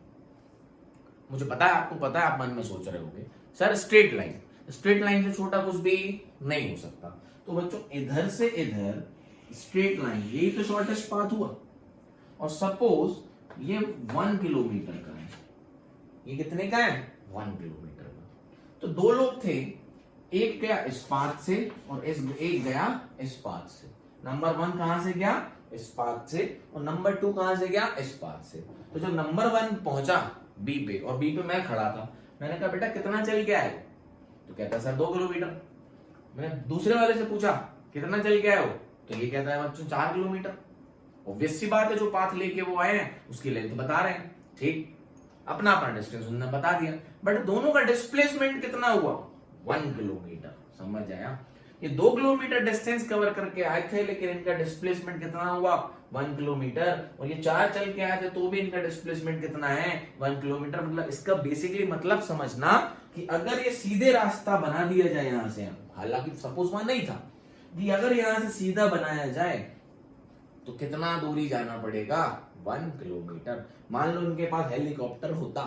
मुझे पता है, आपको पता है, आप मन में सोच रहे होंगे sir straight line, straight line से छोटा कुछ भी नहीं हो सकता। तो बच्चों इधर से इधर स्ट्रेट लाइन, यही तो शॉर्टेस्ट पाथ हुआ। और सपोज ये 1 किलोमीटर का है, ये कितने का है? 1 किलोमीटर का। तो दो लोग थे, एक गया इस पाथ से और एक गया इस पाथ से। नंबर 1 कहां से गया? इस पाथ से, और नंबर 2 कहां से गया? इस पाथ से। तो जब नंबर 1 पहुंचा बी पे और बी पे मैं खड़ा था, मैंने कहा बेटा कितना चल के आए? तो कहता सर 2 किलोमीटर। मैंने दूसरे वाले से पूछा कितना चल के आए हो? तो ये कहता है बच्चों 4 किलोमीटर। ऑब्वियस सी बात है, जो पाथ लेके वो आए हैं उसकी लेंथ बता रहे हैं, ठीक, अपना अपना डिस्टेंस उन्होंने बता दिया। बट दोनों का डिस्प्लेसमेंट कितना हुआ? 1 किलोमीटर। समझ आया? ये 2 किलोमीटर डिस्टेंस कवर करके आए थे, लेकिन इनका डिस्प्लेसमेंट कितना हुआ 1 किलोमीटर, और ये 4 चल के आए थे तो भी इनका डिस्प्लेसमेंट कितना है 1 किलोमीटर। मतलब इसका बेसिकली मतलब समझना कि अगर ये सीधे रास्ता बना दिया जाए यहां से, हालांकि सपोज वहां नहीं था, कि अगर यहां से सीधा बनाया जाए तो कितना दूरी जाना पड़ेगा 1 किलोमीटर। मान लो इनके पास हेलीकॉप्टर होता,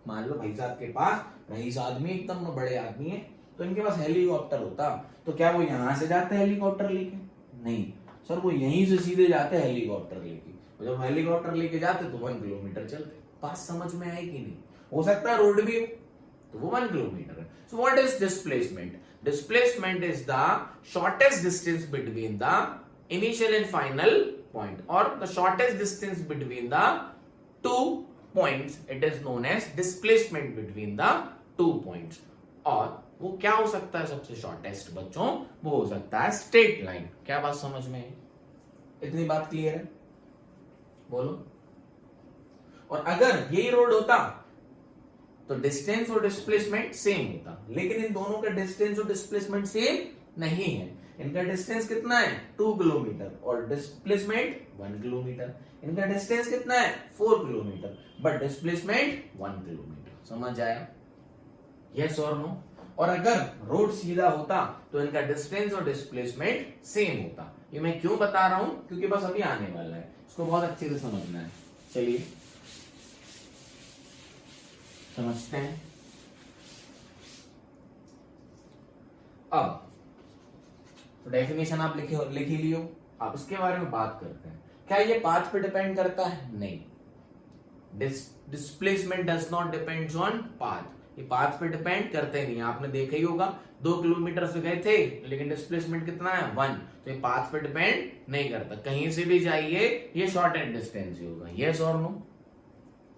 मान लो भाई साहब के पास रईस आदमी एकदम बड़े आदमी है, तो इनके पास हेलीकॉप्टर होता, तो क्या वो यहां से जाते हेलीकॉप्टर लेके? नहीं सर, वो यहीं से सीधे जाते हेलीकॉप्टर लेके। जब हेलीकॉप्टर लेके जाते तो 1 किलोमीटर चलते। बात समझ में आई कि नहीं? हो सकता है रोड भी हो तो वो 1 किलोमीटर है। So what is displacement? Displacement is the shortest distance between the initial and final point or the shortest distance between the two points. It is known as displacement between the two points. और वो क्या हो सकता है सबसे shortest बच्चों? वो हो सकता है स्ट्रेट लाइन। क्या बात समझ में है? इतनी बात क्लियर है? बोलो। और अगर यही रोड होता तो डिस्टेंस और डिस्प्लेसमेंट सेम होता, लेकिन इन दोनों का डिस्टेंस और डिस्प्लेसमेंट सेम नहीं है। इनका डिस्टेंस कितना है 2 किलोमीटर और डिस्प्लेसमेंट 1 किलोमीटर। इनका डिस्टेंस कितना है 4 किलोमीटर बट डिस्प्लेसमेंट 1 किलोमीटर। समझ आया? यस और नो? और अगर रोड सीधा होता तो इनका डिस्टेंस और डिस्प्लेसमेंट सेम होता। ये मैं क्यों बता रहा हूं? क्योंकि बस अभी आने वाला है, इसको बहुत अच्छे से समझना है। चलिए समझते हैं। अब तो डेफिनेशन आप लिख ही लियो। आप इसके बारे में बात करते हैं। क्या ये पाथ पे डिपेंड करता है? नहीं। Displacement does not depends on path. ये पाथ पे डिपेंड करते नहीं। आपने देखा ही होगा 2 किलोमीटर से गए थे लेकिन डिस्प्लेसमेंट कितना है 1, तो ये पाथ पे डिपेंड नहीं करता। कहीं से भी जाइए ये शॉर्टेस्ट डिस्टेंस ही होगा। यस और नो?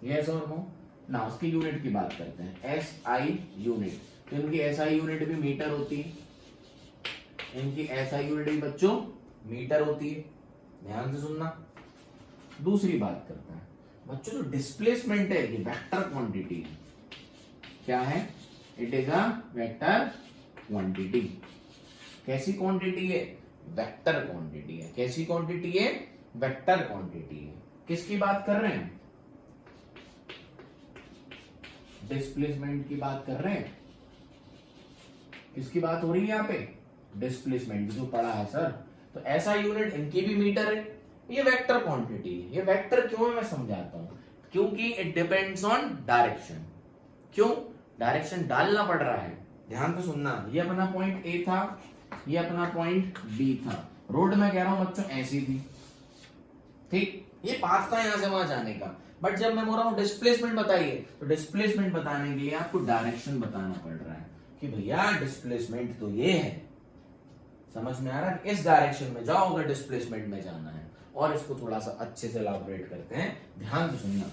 यस और नो? ना उसकी यूनिट की बात करते हैं। SI unit. तो इनकी SI यूनिट भी मीटर होती है, इनकी SI यूनिट भी बच्चों मीटर होती है। ध्यान से सुनना। दूसरी बात करते हैं बच्चों, जो डिस्प्लेसमेंट है ये वेक्टर क्वांटिटी है। क्या है? It is a vector quantity. कैसी क्वांटिटी है? वेक्टर क्वांटिटी है। कैसी क्वांटिटी है? वेक्टर क्वांटिटी है। किसकी बात कर रहे हैं? डिस्प्लेसमेंट की बात कर रहे हैं। किसकी बात हो रही है यहाँ पे? डिस्प्लेसमेंट जो पढ़ा है सर। तो ऐसा यूनिट इनकी भी मीटर है, ये वेक्टर क्वांटिटी है। ये वेक्टर क्यों है मैं समझाता हूं। क्योंकि इट डिपेंड्स ऑन डायरेक्शन। क्यों? डायरेक्शन डालना पड़ रहा है। ध्यान से सुनना। ये अपना पॉइंट ए था, ये अपना पॉइंट बी था। रोड में कह रहा हूं बच्चों ऐसी थी, ठीक? ये पाथ था यहां से वहां जाने का। बट जब मैं बोल रहा हूं डिस्प्लेसमेंट बताइए, तो डिस्प्लेसमेंट बताने के लिए आपको डायरेक्शन बताना पड़ रहा है कि भैया डिस्प्लेसमेंट तो ये है। समझ में आ रहा है? इस डायरेक्शन में जाओ अगर डिस्प्लेसमेंट में जाना है। और इसको थोड़ा सा अच्छे से एलाबोरेट करते हैं। ध्यान से सुनना।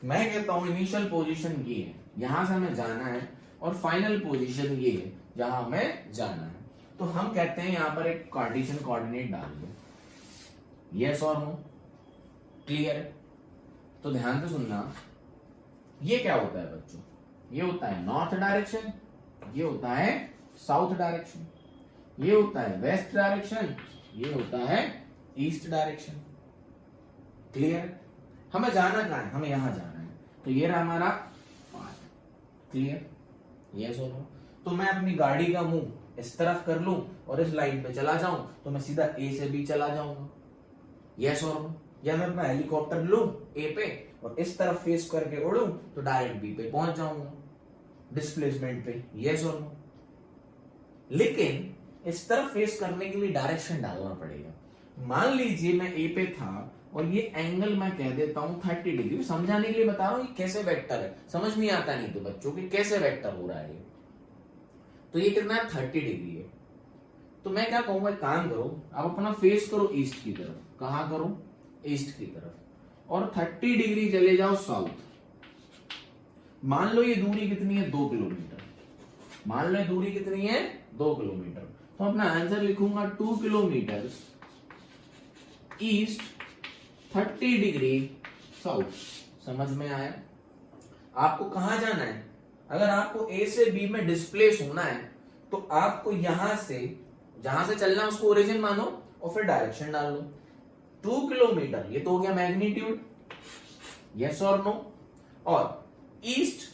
मैं कहता हूं इनिशियल पोजीशन ये है, यहां से हमें जाना है, और फाइनल पोजीशन ये है जहां हमें जाना है। तो हम कहते हैं यहां पर एक कार्टेशियन कोऑर्डिनेट डाल दो। यस और नो? क्लियर? तो ध्यान से सुनना। ये क्या होता है बच्चों? ये होता है नॉर्थ डायरेक्शन, ये होता है साउथ डायरेक्शन, ये होता है वेस्ट डायरेक्शन, ये होता है ईस्ट डायरेक्शन। क्लियर? हमें जाना कहां है? हमें यहां जाना है। तो ये रहा हमारा पाथ। क्लियर? यस और नो? तो मैं अपनी गाड़ी का मुंह इस तरफ कर लूं और इस लाइन पे चला जाऊं तो मैं सीधा ए से बी चला जाऊंगा। यस और नो? या मैं अपना हेलीकॉप्टर लूं ए पे और इस तरफ फेस करके उड़ूं तो डायरेक्ट बी पे पहुंच जाऊंगा डिस्प्लेसमेंट पे। यस और नो? लेकिन इस तरफ फेस करने के लिए डायरेक्शन डालना पड़ेगा। मान लीजिए मैं ए पे था और ये एंगल मैं कह देता हूं 30 डिग्री। समझाने के लिए बता रहा हूं ये कैसे वेक्टर है। समझ नहीं आता नहीं तो बच्चों की कैसे वेक्टर हो रहा है ये। तो ये कितना है 30 डिग्री है। तो मैं क्या कहूंगा, एक काम करो, आप अपना फेस करो ईस्ट की तरफ। कहां करो? ईस्ट की तरफ। और 30 डिग्री चले जाओ साउथ। मान लो ये दूरी कितनी है 2 किलोमीटर। मान लो ये दूरी कितनी है 2 किलोमीटर। तो अपना आंसर लिखूंगा 2 किलोमीटर ईस्ट 30 डिग्री साउथ। समझ में आया? आपको कहां जाना है? अगर आपको ए से बी में डिस्प्लेस होना है तो तो आपको यहां से जहां से चलना है उसको ओरिजिन मानो और फिर डायरेक्शन डाल लो। 2 किलोमीटर ये तो हो गया मैग्नीट्यूड, यस और नो। और ईस्ट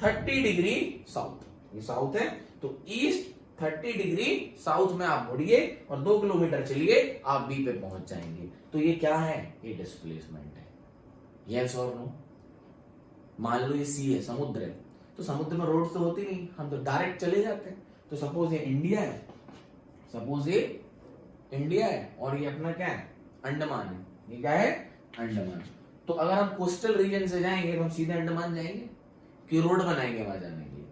30 डिग्री साउथ, ये साउथ है, तो ईस्ट 30 डिग्री साउथ में आप मुड़िए और 2 किलोमीटर चलिए, आप बी पे पहुंच जाएंगे। तो ये क्या है? ये डिस्प्लेसमेंट है, यस और नो। मान लो ये सी है, समुद्र है, तो समुद्र में रोड तो होती नहीं, हम तो डायरेक्ट चले जाते हैं। तो सपोज ये इंडिया है, सपोज ये इंडिया है और ये अपना क्या है? अंडमान है। ये क्या है? अंडमान। तो अगर हम कोस्टल रीजन से जाएंगे तो हम सीधे अंडमान जाएंगे कि रोड बनाएंगे वहां जाने के लिए?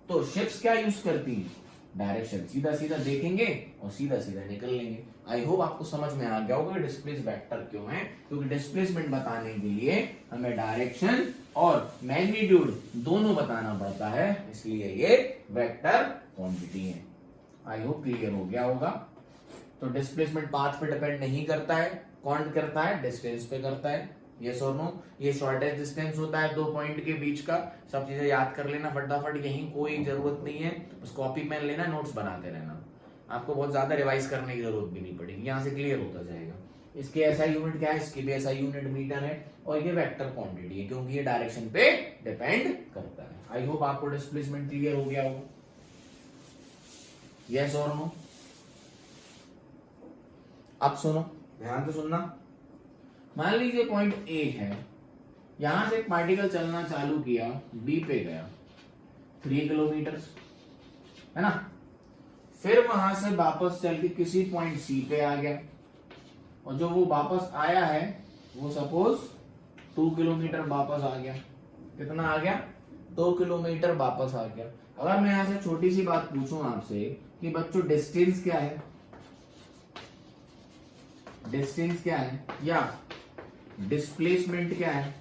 तो शिप्स क्या यूज करती हैं? डायरेक्शन, सीधा सीधा देखेंगे और सीधा सीधा निकल लेंगे। आई होप आपको समझ में आ गया होगा कि डिस्प्लेस वेक्टर क्यों है, क्योंकि डिस्प्लेसमेंट बताने के लिए हमें डायरेक्शन और मैग्नीट्यूड दोनों बताना पड़ता है, इसलिए ये वेक्टर क्वांटिटी है। आई होप क्लियर हो गया होगा। तो डिस्प्लेसमेंट पाथ पे डिपेंड नहीं करता है, कौन करता है? डिस्टेंस पे करता है, यस और नो। ये शॉर्टेस्ट डिस्टेंस होता है 2 पॉइंट के बीच का। सब चीजें याद कर लेना फटाफट, यही कोई जरूरत नहीं है, बस कॉपी पेन लेना, नोट्स बनाते रहना, आपको बहुत ज्यादा रिवाइज करने की जरूरत भी नहीं पड़ेगी, यहां से क्लियर होता जाएगा। इसके एसआई यूनिट क्या है? इसकी भी एसआई यूनिट मीटर है और ये वेक्टर क्वांटिटी है, क्योंकि ये डायरेक्शन पे डिपेंड करता है। आई होप आपको डिस्प्लेसमेंट क्लियर हो गया होगा, यस और नो। अब सुनो, ध्यान से सुनना। मान लीजिए पॉइंट ए है, यहां से एक पार्टिकल चलना चालू किया, बी पे गया 3 किलोमीटर, है ना। फिर वहां से वापस चल के किसी पॉइंट सी पे आ गया, और जो वो वापस आया है वो सपोज 2 किलोमीटर वापस आ गया। कितना आ गया? 2 किलोमीटर वापस आ गया। अगर मैं यहां से छोटी सी बात पूछूं आपसे कि बच्चों डिस्टेंस क्या है, डिस्टेंस क्या है, या डिस्प्लेसमेंट क्या है?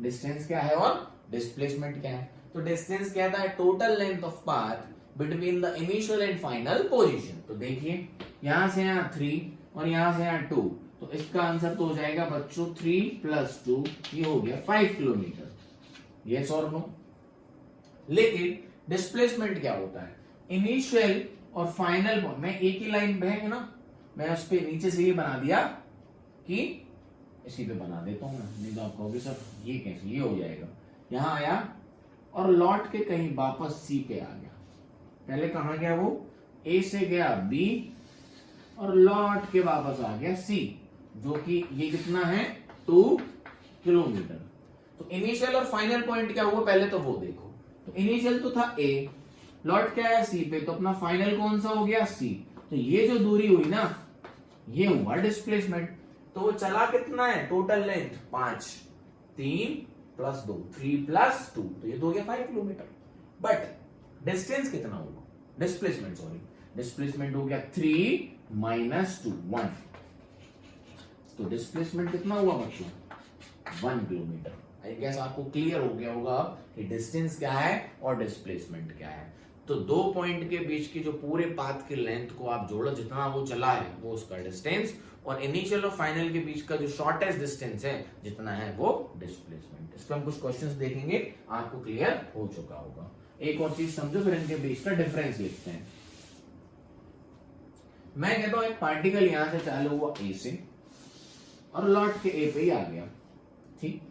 डिस्टेंस क्या है और डिस्प्लेसमेंट क्या है? तो डिस्टेंस कहता है total length of path between the initial and final position. तो देखिए यहां से यहां 3 और यहां से यहां 2, तो इसका आंसर तो हो जाएगा बच्चों 3 + 2, ये हो गया 5 किलोमीटर, यस और नो। लेकिन डिस्प्लेसमेंट क्या होता है? इनिशियल और फाइनल, मैं एक ही लाइन पे है ना, मैं उस पे नीचे से ये बना दिया कि इसी पे बना देता हूं, नहीं तो आप कहोगे सर ये कैसे, ये हो जाएगा। यहां आया और लौट के कहीं वापस सी पे आ गया। पहले कहां गया वो? ए से गया बी और लौट के वापस आ गया सी, जो कि ये कितना है? 2 किलोमीटर। तो इनिशियल और फाइनल पॉइंट क्या हुआ पहले तो वो देखो। तो इनिशियल तो था ए, लौट के आया सी पे, तो अपना फाइनल कौन सा हो गया? सी। तो ये जो दूरी हुई ना, ये हुआ डिस्प्लेसमेंट। तो वो चला कितना है? टोटल लेंथ 5, 3 + 2, 3 + 2, तो ये तो हो गया 5 किलोमीटर। बट डिस्टेंस कितना हुआ? डिस्प्लेसमेंट, सॉरी, डिस्प्लेसमेंट हो गया 3 - 2, 1। तो डिस्प्लेसमेंट कितना हुआ बच्चों? 1 किलोमीटर। आई गेस आपको क्लियर हो गया होगा कि डिस्टेंस क्या है और डिस्प्लेसमेंट क्या है। तो 2 पॉइंट के बीच की जो पूरे पाथ की लेंथ को आप जोड़ो, जितना वो चला है वो उसका डिस्टेंस, और इनिशियल और फाइनल के बीच का जो शॉर्टेस्ट डिस्टेंस है जितना है वो डिस्प्लेसमेंट। इस पर हम कुछ क्वेश्चंस देखेंगे, आपको क्लियर हो चुका होगा। एक और चीज समझो, फिर इनके बीच का डिफरेंस लिखते हैं। मैं कहता हूं एक पार्टिकल यहां से चालू हुआ ए से और लौट के ए पे ही आ गया, ठीक,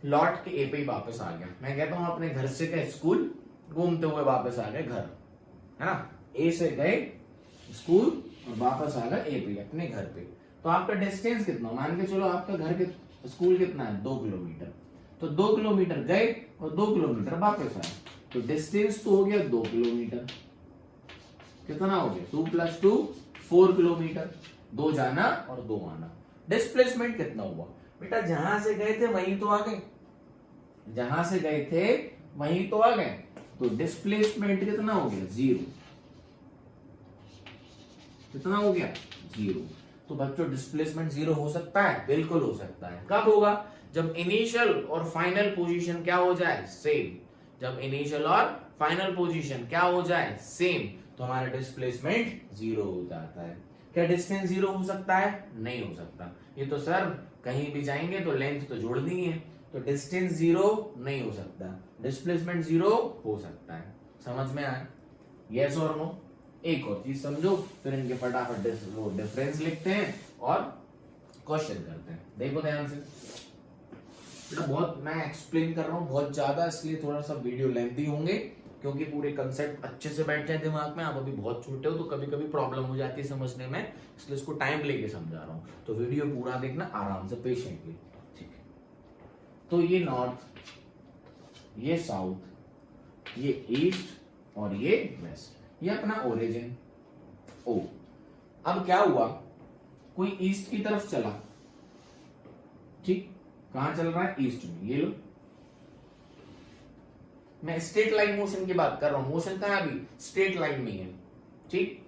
लौट के ए पे ही वापस आ गया। मैं कहता हूं अपने घर से गए स्कूल, घूमते हुए वापस आ गए घर, है ना। ए से गए स्कूल और वापस आ गए ए पे, अपने घर पे। तो आपका डिस्टेंस कितना? मान के चलो आपका घर के स्कूल कितना है? 2 किलोमीटर। तो 2 किलोमीटर गए और 2 किलोमीटर वापस आए, तो डिस्टेंस तो हो गया 2 किलोमीटर। कितना हो गया? 2 + 2, 4 किलोमीटर। 2 जाना और 2 आना। डिस्प्लेसमेंट कितना हुआ? बेटा जहां से गए थे वहीं तो आ गए, जहां से गए थे वहीं तो आ गए, तो डिस्प्लेसमेंट कितना हो गया? 0। कितना हो गया? 0। तो बच्चों डिस्प्लेसमेंट 0 हो सकता है? बिल्कुल हो सकता है। कब होगा? जब इनिशियल और फाइनल पोजीशन क्या हो जाए? सेम। जब इनिशियल और फाइनल पोजीशन क्या हो जाए? सेम, तो हमारा डिस्प्लेसमेंट 0 हो जाता है। क्या डिस्टेंस 0 हो सकता है? नहीं हो सकता। ये तो सर कहीं भी जाएंगे तो लेंथ तो जोड़नी है, तो डिस्टेंस जीरो नहीं हो सकता, डिस्प्लेसमेंट जीरो हो सकता है। समझ में आया? यस और नो? एक और चीज समझो, फिर इनके फटाफट वो डिफरेंस लिखते हैं और क्वेश्चन करते हैं। देखो ध्यान से, बेटा बहुत मैं एक्सप्लेन कर रहा हूँ बहुत ज्यादा, इसलिए थोड़ा सा वीडियो लेंथी होंगे, क्योंकि पूरे कंसेप्ट अच्छे से बैठ जाए दिमाग में। आप अभी बहुत छोटे हो तो कभी कभी प्रॉब्लम हो जाती है समझने में, इसलिए इसको टाइम लेके समझा रहा हूँ। तो वीडियो पूरा देखना आराम से, पेशेंटली, ठीक है? तो ये नॉर्थ, ये साउथ, ये ईस्ट और ये वेस्ट, ये अपना ओरिजिन ओ। अब क्या हुआ, कोई ईस्ट की तरफ चला, ठीक? कहां चल रहा है? ईस्ट में। ये लो, मैं स्ट्रेट लाइन मोशन की बात कर रहा हूं। मोशन कहां है? अभी स्ट्रेट लाइन में है, ठीक?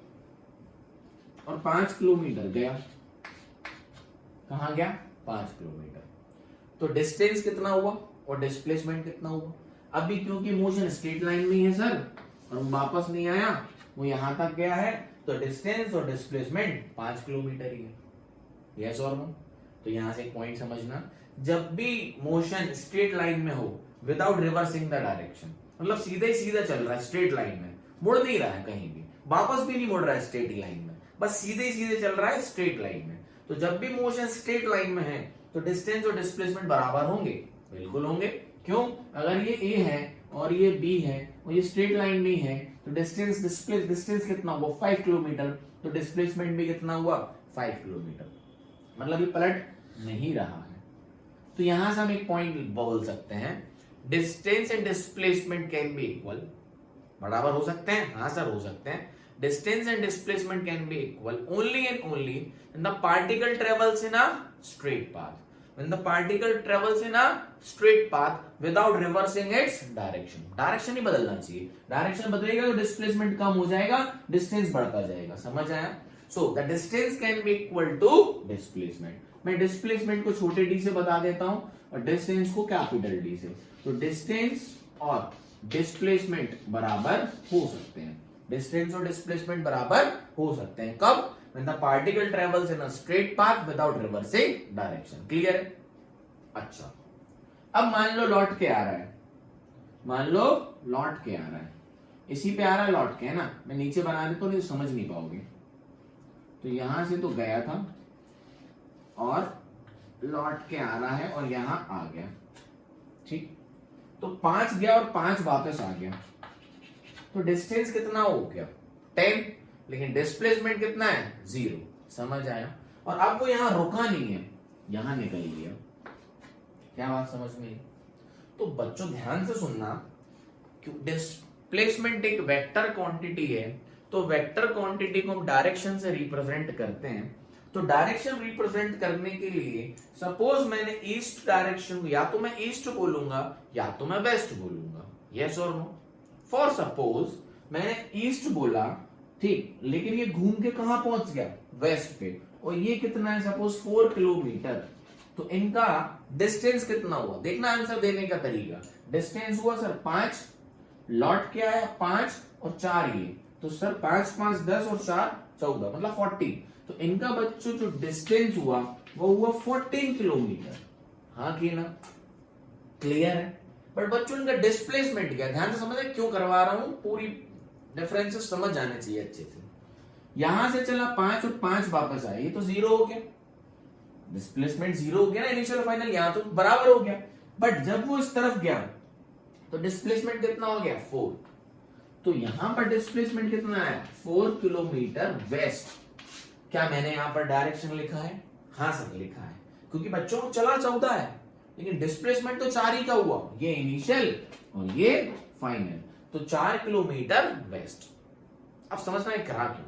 और 5 किलोमीटर गया, कहां गया? 5 किलोमीटर। तो डिस्टेंस कितना हुआ और डिस्प्लेसमेंट कितना हुआ? अभी क्योंकि मोशन स्ट्रेट लाइन में ही है सर, और वापस नहीं आया, वो यहां तक गया है, तो डिस्टेंस और डिस्प्लेसमेंट 5 किलोमीटर ही है। यस और नो? तो यहां से एक पॉइंट समझना, जब भी मोशन स्ट्रेट लाइन में हो विदाउट रिवर्सिंग द डायरेक्शन, मतलब सीधे सीधा चल रहा है स्ट्रेट लाइन में, मुड़ नहीं रहा है कहीं भी, वापस भी नहीं मुड़ रहा है स्ट्रेट लाइन में, बस सीधे सीधे चल रहा है स्ट्रेट लाइन में, तो जब भी मोशन स्ट्रेट लाइन में है तो डिस्टेंस और डिस्प्लेसमेंट बराबर होंगे? बिल्कुल होंगे। क्यों? अगर ये ए है और ये बी है और ये स्ट्रेट लाइन में है, तो डिस्टेंस कितना हुआ? 5 किलोमीटर। तो डिस्प्लेसमेंट भी कितना हुआ? 5 किलोमीटर। मतलब ये पलट नहीं रहा है। तो यहां से हम एक पॉइंट बोल सकते हैं, distance and displacement can be equal, बराबर हो सकते हैं? हाँ सर, हो सकते हैं। Distance and displacement can be equal only and only when the particle travels in a straight path. When the particle travels in a straight path without reversing its direction. Direction ही बदलना चाहिए, direction बदलेगा तो displacement कम हो जाएगा, distance बढ़ता जाएगा। समझ आया? So the distance can be equal to displacement. मैं डिस्प्लेसमेंट को छोटे डी से बता देता हूं और डिस्टेंस को कैपिटल डी से। तो डिस्टेंस और डिस्प्लेसमेंट बराबर हो सकते हैं, डिस्टेंस और डिस्प्लेसमेंट बराबर हो सकते हैं। कब? When the particle travels in a straight path without reversing direction. Clear है? अच्छा, अब मान लो लौट के आ रहा है, मान लो लौट के आ रहा है, इसी पे आ रहा है लौट के, है ना? मैं नीचे बना देता हूं, नहीं तो समझ नहीं पाओगे। तो यहां से तो गया था और लौट के आ रहा है और यहां आ गया, ठीक? तो 5 गया और 5 वापस आ गया, तो डिस्टेंस कितना हो गया? 10, लेकिन डिस्प्लेसमेंट कितना है? 0। समझ आया? और अब वो यहां रुका नहीं है, यहां निकल गया। क्या बात समझ में आई? तो बच्चों ध्यान से सुनना, क्यों डिस्प्लेसमेंट एक वेक्टर क्वांटिटी है, तो वेक्टर क्वांटिटी को हम डायरेक्शन से रिप्रेजेंट करते हैं। तो डायरेक्शन रिप्रेजेंट करने के लिए सपोज मैंने ईस्ट डायरेक्शन को, या तो मैं ईस्ट बोलूंगा या तो मैं वेस्ट बोलूंगा। यस और नो? फॉर सपोज मैंने ईस्ट बोला, ठीक, लेकिन ये घूम के कहां पहुंच गया? वेस्ट पे, और ये कितना है? Suppose 4 kilometre. तो इनका डिस्टेंस कितना हुआ? देखना आंसर देने का तरीका। डिस्टेंस हुआ सर 5, लौट के आया 5 और 4 ये, तो सर 5 5 10 और 4 14, मतलब 40। तो इनका बच्चों जो डिस्टेंस हुआ वो हुआ 14 किलोमीटर। हाँ कि ना? क्लियर है? बट बच्चों इनका डिस्प्लेसमेंट क्या? ध्यान से समझे क्यों करवा रहा हूं, पूरी डिफरेंसेस समझ जाने चाहिए अच्छे से। यहां से चला 5 और 5 वापस आया, ये तो 0 हो गया, डिस्प्लेसमेंट 0 हो गया ना, इनिशियल फाइनल, यहां तो बराबर हो गया। बट जब वो इस तरफ गया तो डिस्प्लेसमेंट कितना हो गया? 4। तो यहां पर डिस्प्लेसमेंट कितना है? 4 किलोमीटर वेस्ट। क्या मैंने यहां पर डायरेक्शन लिखा है? हाँ सर लिखा है, क्योंकि बच्चों चला 14 है, लेकिन डिस्प्लेसमेंट तो 4 ही का हुआ, ये इनिशियल और ये फाइनल, तो 4 किलोमीटर वेस्ट। अब समझना है करा क्यों?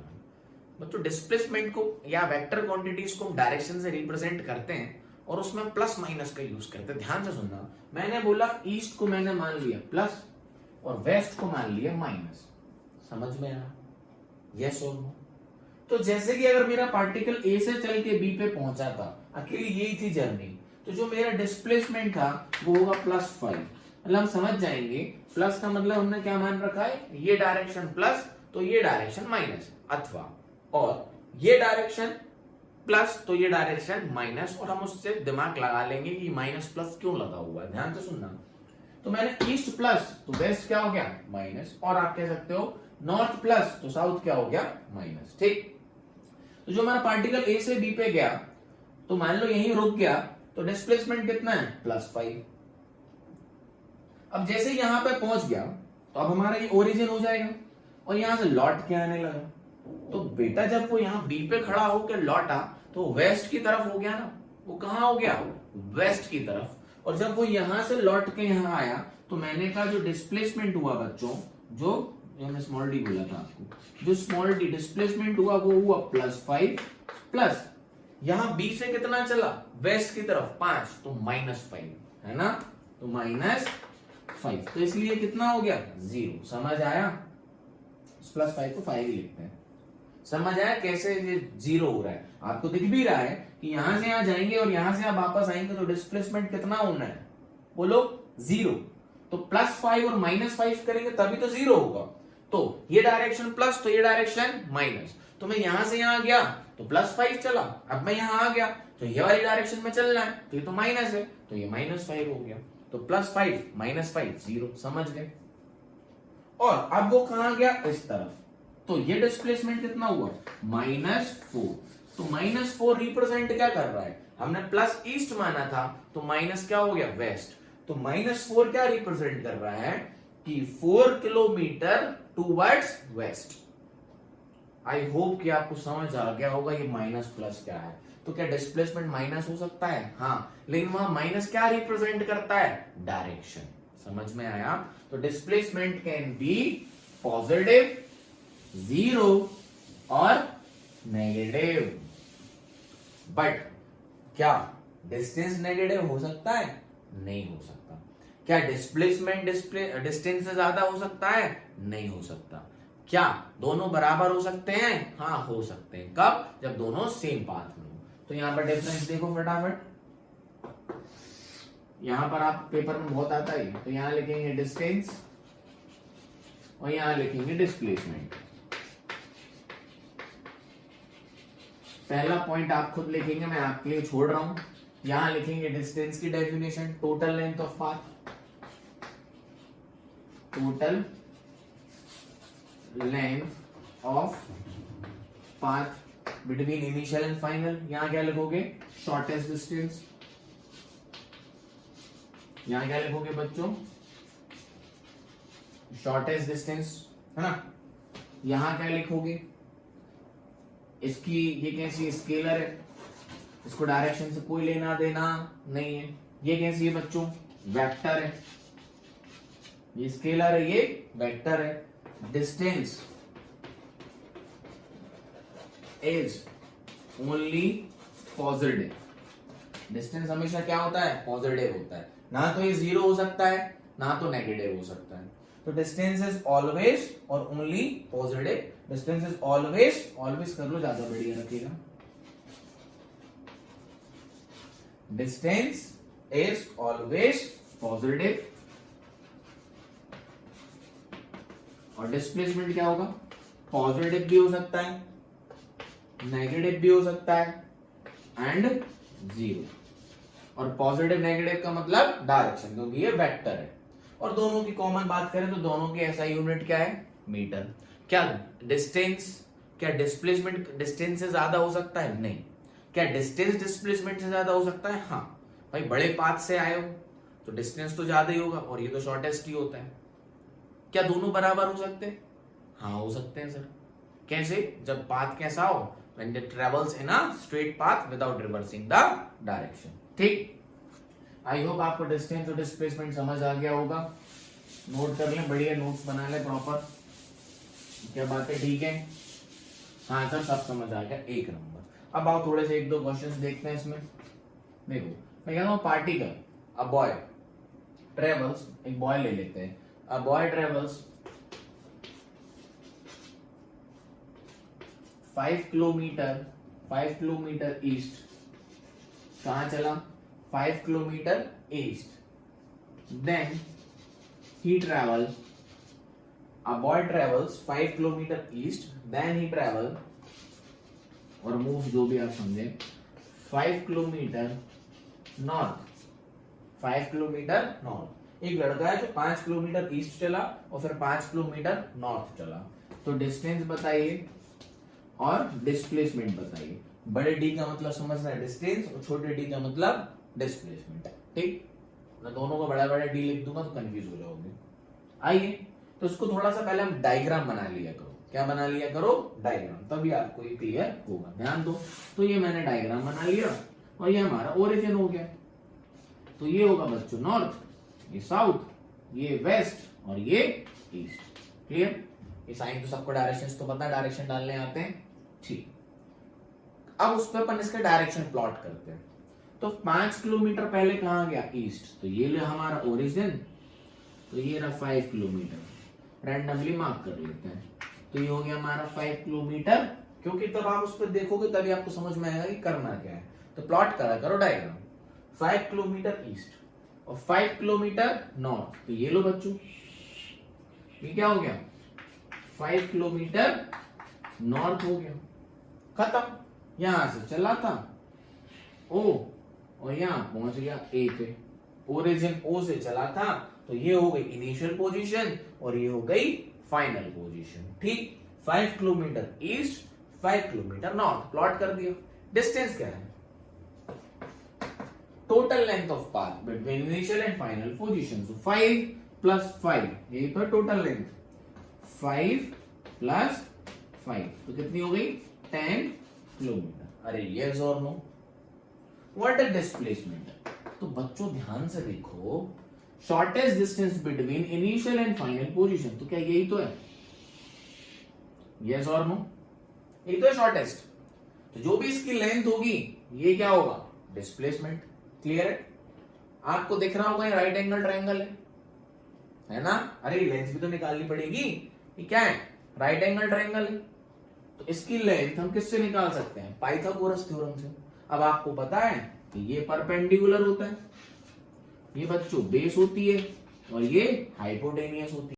बच्चों डिस्प्लेसमेंट को या वेक्टर क्वांटिटीज को हम डायरेक्शन से रिप्रेजेंट करते हैं और उसमें प्लस माइनस का यूज करते हैं। ध्यान से सुनना, मैंने बोला ईस्ट को मैंने मान लिया प्लस और वेस्ट को मान लिया माइनस। समझ में आया? यस और नो? तो जैसे कि अगर मेरा पार्टिकल ए से चल के बी पे पहुंचा था, अकेली यही थी जर्नी, तो जो मेरा डिस्प्लेसमेंट था वो होगा +5। मतलब हम समझ जाएंगे, प्लस का मतलब हमने क्या मान रखा है? ये डायरेक्शन प्लस तो ये डायरेक्शन माइनस, अथवा और ये डायरेक्शन प्लस तो ये डायरेक्शन माइनस, और हम उससे दिमाग लगा लेंगे कि माइनस प्लस क्यों लगा हुआ है, ध्यान से सुनना। तो मैंने ईस्ट प्लस तो वेस्ट क्या हो गया माइनस, और आप कह सकते हो नॉर्थ प्लस तो साउथ क्या हो गया माइनस। ठीक, तो जो हमारा पार्टिकल ए से बी पे गया तो मान लो यहीं रुक गया, तो डिस्प्लेसमेंट कितना है +5। अब जैसे यहां पे पहुंच गया तो अब हमारा ये ओरिजिन हो जाएगा, और यहां से लौट के आने लगा। तो बेटा जब वो यहाँ बी पे खड़ा होकर लौटा तो वेस्ट की तरफ हो गया ना, वो कहां हो गया वेस्ट की तरफ। और जब वो यहां से लौट के यहाँ आया तो मैंने कहा जो डिस्प्लेसमेंट हुआ बच्चों, जो मैंने स्मॉल डी बोला था आपको, जो स्मॉल डी डिस्प्लेसमेंट हुआ वो हुआ +5 प्लस यहां बी से कितना चला वेस्ट की तरफ 5, तो -5 है ना, तो -5, तो इसलिए कितना हो गया 0। समझ आया, +5 को 5 ही लिखते हैं। समझ आया कैसे ये 0 हो रहा है, आपको दिख भी रहा है कि यहां से यहां जाएंगे और यहां से आप वापस आएंगे तो डिस्प्लेसमेंट कितना होना है, बोलो 0। तो +5 और -5 करेंगे तभी तो 0 होगा। तो ये डायरेक्शन प्लस तो ये डायरेक्शन माइनस, तो मैं यहां से यहां गया तो +5 चला, अब मैं यहां आ गया तो ये वाली डायरेक्शन में चलना है, तो ये तो माइनस है तो ये -5 हो गया। तो +5 -5 0, समझ गए। और अब वो कहां गया इस तरफ, तो ये डिस्प्लेसमेंट कितना हुआ -4। तो -4 रिप्रेजेंट क्या कर रहा है, हमने प्लस ईस्ट माना था तो माइनस क्या हो गया वेस्ट। तो -4 क्या रिप्रेजेंट कर रहा है कि 4 kilometre towards west. I hope कि आपको समझ आ गया होगा ये माइनस प्लस क्या है। तो क्या डिस्प्लेसमेंट माइनस हो सकता है, हाँ, लेकिन वहां माइनस क्या रिप्रेजेंट करता है डायरेक्शन। समझ में आया, तो डिस्प्लेसमेंट कैन बी पॉजिटिव, 0 और नेगेटिव। बट क्या डिस्टेंस नेगेटिव हो सकता है, नहीं हो सकता। क्या डिस्प्लेसमेंट डिस्टेंस से ज्यादा हो सकता है, नहीं हो सकता। क्या दोनों बराबर हो सकते हैं, हाँ हो सकते हैं। कब, जब दोनों सेम पाथ में हो। तो यहां पर डिफरेंस देखो फटाफट, यहां पर आप पेपर में बहुत आता है, तो यहां लिखेंगे डिस्टेंस और यहां लिखेंगे डिस्प्लेसमेंट। पहला पॉइंट आप खुद लिखेंगे, मैं आपके लिए छोड़ रहा हूं। यहां लिखेंगे डिस्टेंस की definition, total length of path, total length of path between initial and final. यहां क्या लिखोगे शॉर्टेस्ट डिस्टेंस, यहां क्या लिखोगे बच्चों शॉर्टेस्ट डिस्टेंस, है ना। यहां क्या लिखोगे, इसकी ये कैसी स्केलर है, इसको डायरेक्शन से कोई लेना देना नहीं है। ये कैसी है बच्चों वेक्टर है, ये स्केलर है, ये वेक्टर है। Distance is only positive, distance हमेशा क्या होता है पॉजिटिव होता है, ना तो ये 0 हो सकता है ना तो नेगेटिव हो सकता है। तो डिस्टेंस इज ऑलवेज और only positive, distance is always, always कर लो ज्यादा बढ़िया रखिएगा, डिस्टेंस इज ऑलवेज पॉजिटिव। और डिस्प्लेसमेंट क्या होगा, पॉजिटिव भी हो सकता है, नेगेटिव भी हो सकता है एंड 0। और पॉजिटिव नेगेटिव का मतलब डायरेक्शन, क्योंकि ये वेक्टर है। और दोनों की कॉमन बात करें तो दोनों की एसआई यूनिट क्या है मीटर। क्या डिस्टेंस, क्या डिस्प्लेसमेंट डिस्टेंस से ज्यादा हो सकता है, नहीं। क्या डिस्टेंस डिस्प्लेसमेंट से ज्यादा हो सकता है, हाँ। भाई बड़े पाथ से आए हो तो डिस्टेंस तो ज्यादा ही होगा, और ये तो शॉर्टेस्ट ही होता है। क्या दोनों बराबर हो सकते हैं, हाँ हो सकते हैं सर। कैसे, जब पाथ कैसा हो, when it travels in a straight path without reversing the direction। ठीक, आई होप आपको डिस्टेंस और डिस्प्लेसमेंट समझ आ गया होगा। नोट कर लें, बढ़िया नोट्स बना लें प्रॉपर। क्या बात है, ठीक है, हाँ सर सब समझ आ गया, 1 नंबर। अब आओ थोड़े से 1-2 क्वेश्चंस देखते हैं इसमें। देखो मैं कह रहा हूं पार्टिकल, अ बॉय ट्रेवल्स, एक बॉय ले लेते हैं, a boy travels 5 kilometre east, कहां चला 5 kilometre east. Then he travel, a boy travels 5 kilometer east, then he travel और मूव जो भी आप समझे 5 किलोमीटर नॉर्थ, 5 किलोमीटर नॉर्थ। एक लड़का है जो 5 किलोमीटर ईस्ट चला और फिर 5 किलोमीटर नॉर्थ चला। तो डिस्टेंस बताइए और डिस्प्लेसमेंट बताइए। बड़े डी का मतलब समझना है डिस्टेंस और छोटे डी का मतलब डिस्प्लेसमेंट। ठीक, मैं दोनों को बड़ा बड़ा डी लिख दूंगा तो कंफ्यूज हो जाओगे। आइए तो इसको थोड़ा सा पहले हम डायग्राम बना लिया करो। क्या बना लिया करो? डायग्राम, तभी आपको ये क्लियर होगा। ध्यान दो, तो ये मैंने डायग्राम बना लिया और ये हमारा ओरिजिन हो गया। तो ये होगा बच्चों नॉर्थ, ये साउथ, ये वेस्ट और ये ईस्ट। क्लियर? ये साइन तो सबको डायरेक्शंस तो पता है, डायरेक्शन डालने आते हैं। ठीक, अब उस पर अपन इसके डायरेक्शन प्लॉट करते हैं। तो 5 किलोमीटर पहले कहां गया? ईस्ट। तो ये ले हमारा ओरिजिन, तो ये रहा 5 किलोमीटर। रैंडमली मार्क कर लेते हैं। तो ये हो गया हमारा 5 किलोमीटर, क्योंकि तब आप उस पर देखोगे तभी आपको समझ में आएगा कि करना क्या है। तो प्लॉट करा करो डायग्राम। 5 किलोमीटर ईस्ट और 5 किलोमीटर नॉर्थ। तो ये लो बच्चों, ये क्या हो गया? 5 किलोमीटर नॉर्थ हो गया। खत्म। यहां से चला था ओ और यहां पहुंच गया ए पे। ओरिजिन ओ से चला था तो ये हो गई इनिशियल पोजीशन और ये हो गई फाइनल पोजीशन। ठीक, 5 kilometre east, 5 kilometre north. Plot कर दिया। डिस्टेंस क्या है? Total length of path between initial and final position. So 5 plus 5, यही तो टोटल लेंथ। 5 प्लस 5 तो कितनी हो गई? 10 किलोमीटर। अरे यस और नो? What is displacement? तो बच्चों ध्यान से देखो, shortest distance between initial and final position, तो क्या यही तो है? यस और नो? यही तो है शॉर्टेस्ट। तो जो भी इसकी लेंथ होगी ये क्या होगा? डिस्प्लेसमेंट। क्लियर है? आपको दिख रहा होगा ये राइट एंगल ट्रायंगल है ना? अरे लेंथ भी तो निकालनी पड़ेगी। ये क्या है? राइट एंगल ट्रायंगल है। तो इसकी लेंथ हम किससे निकाल सकते हैं? पाइथागोरस थ्योरम से। अब आपको पता है कि ये परपेंडिकुलर होता है, ये बच्चों बेस होती है और ये हाइपोटेनियस होती है।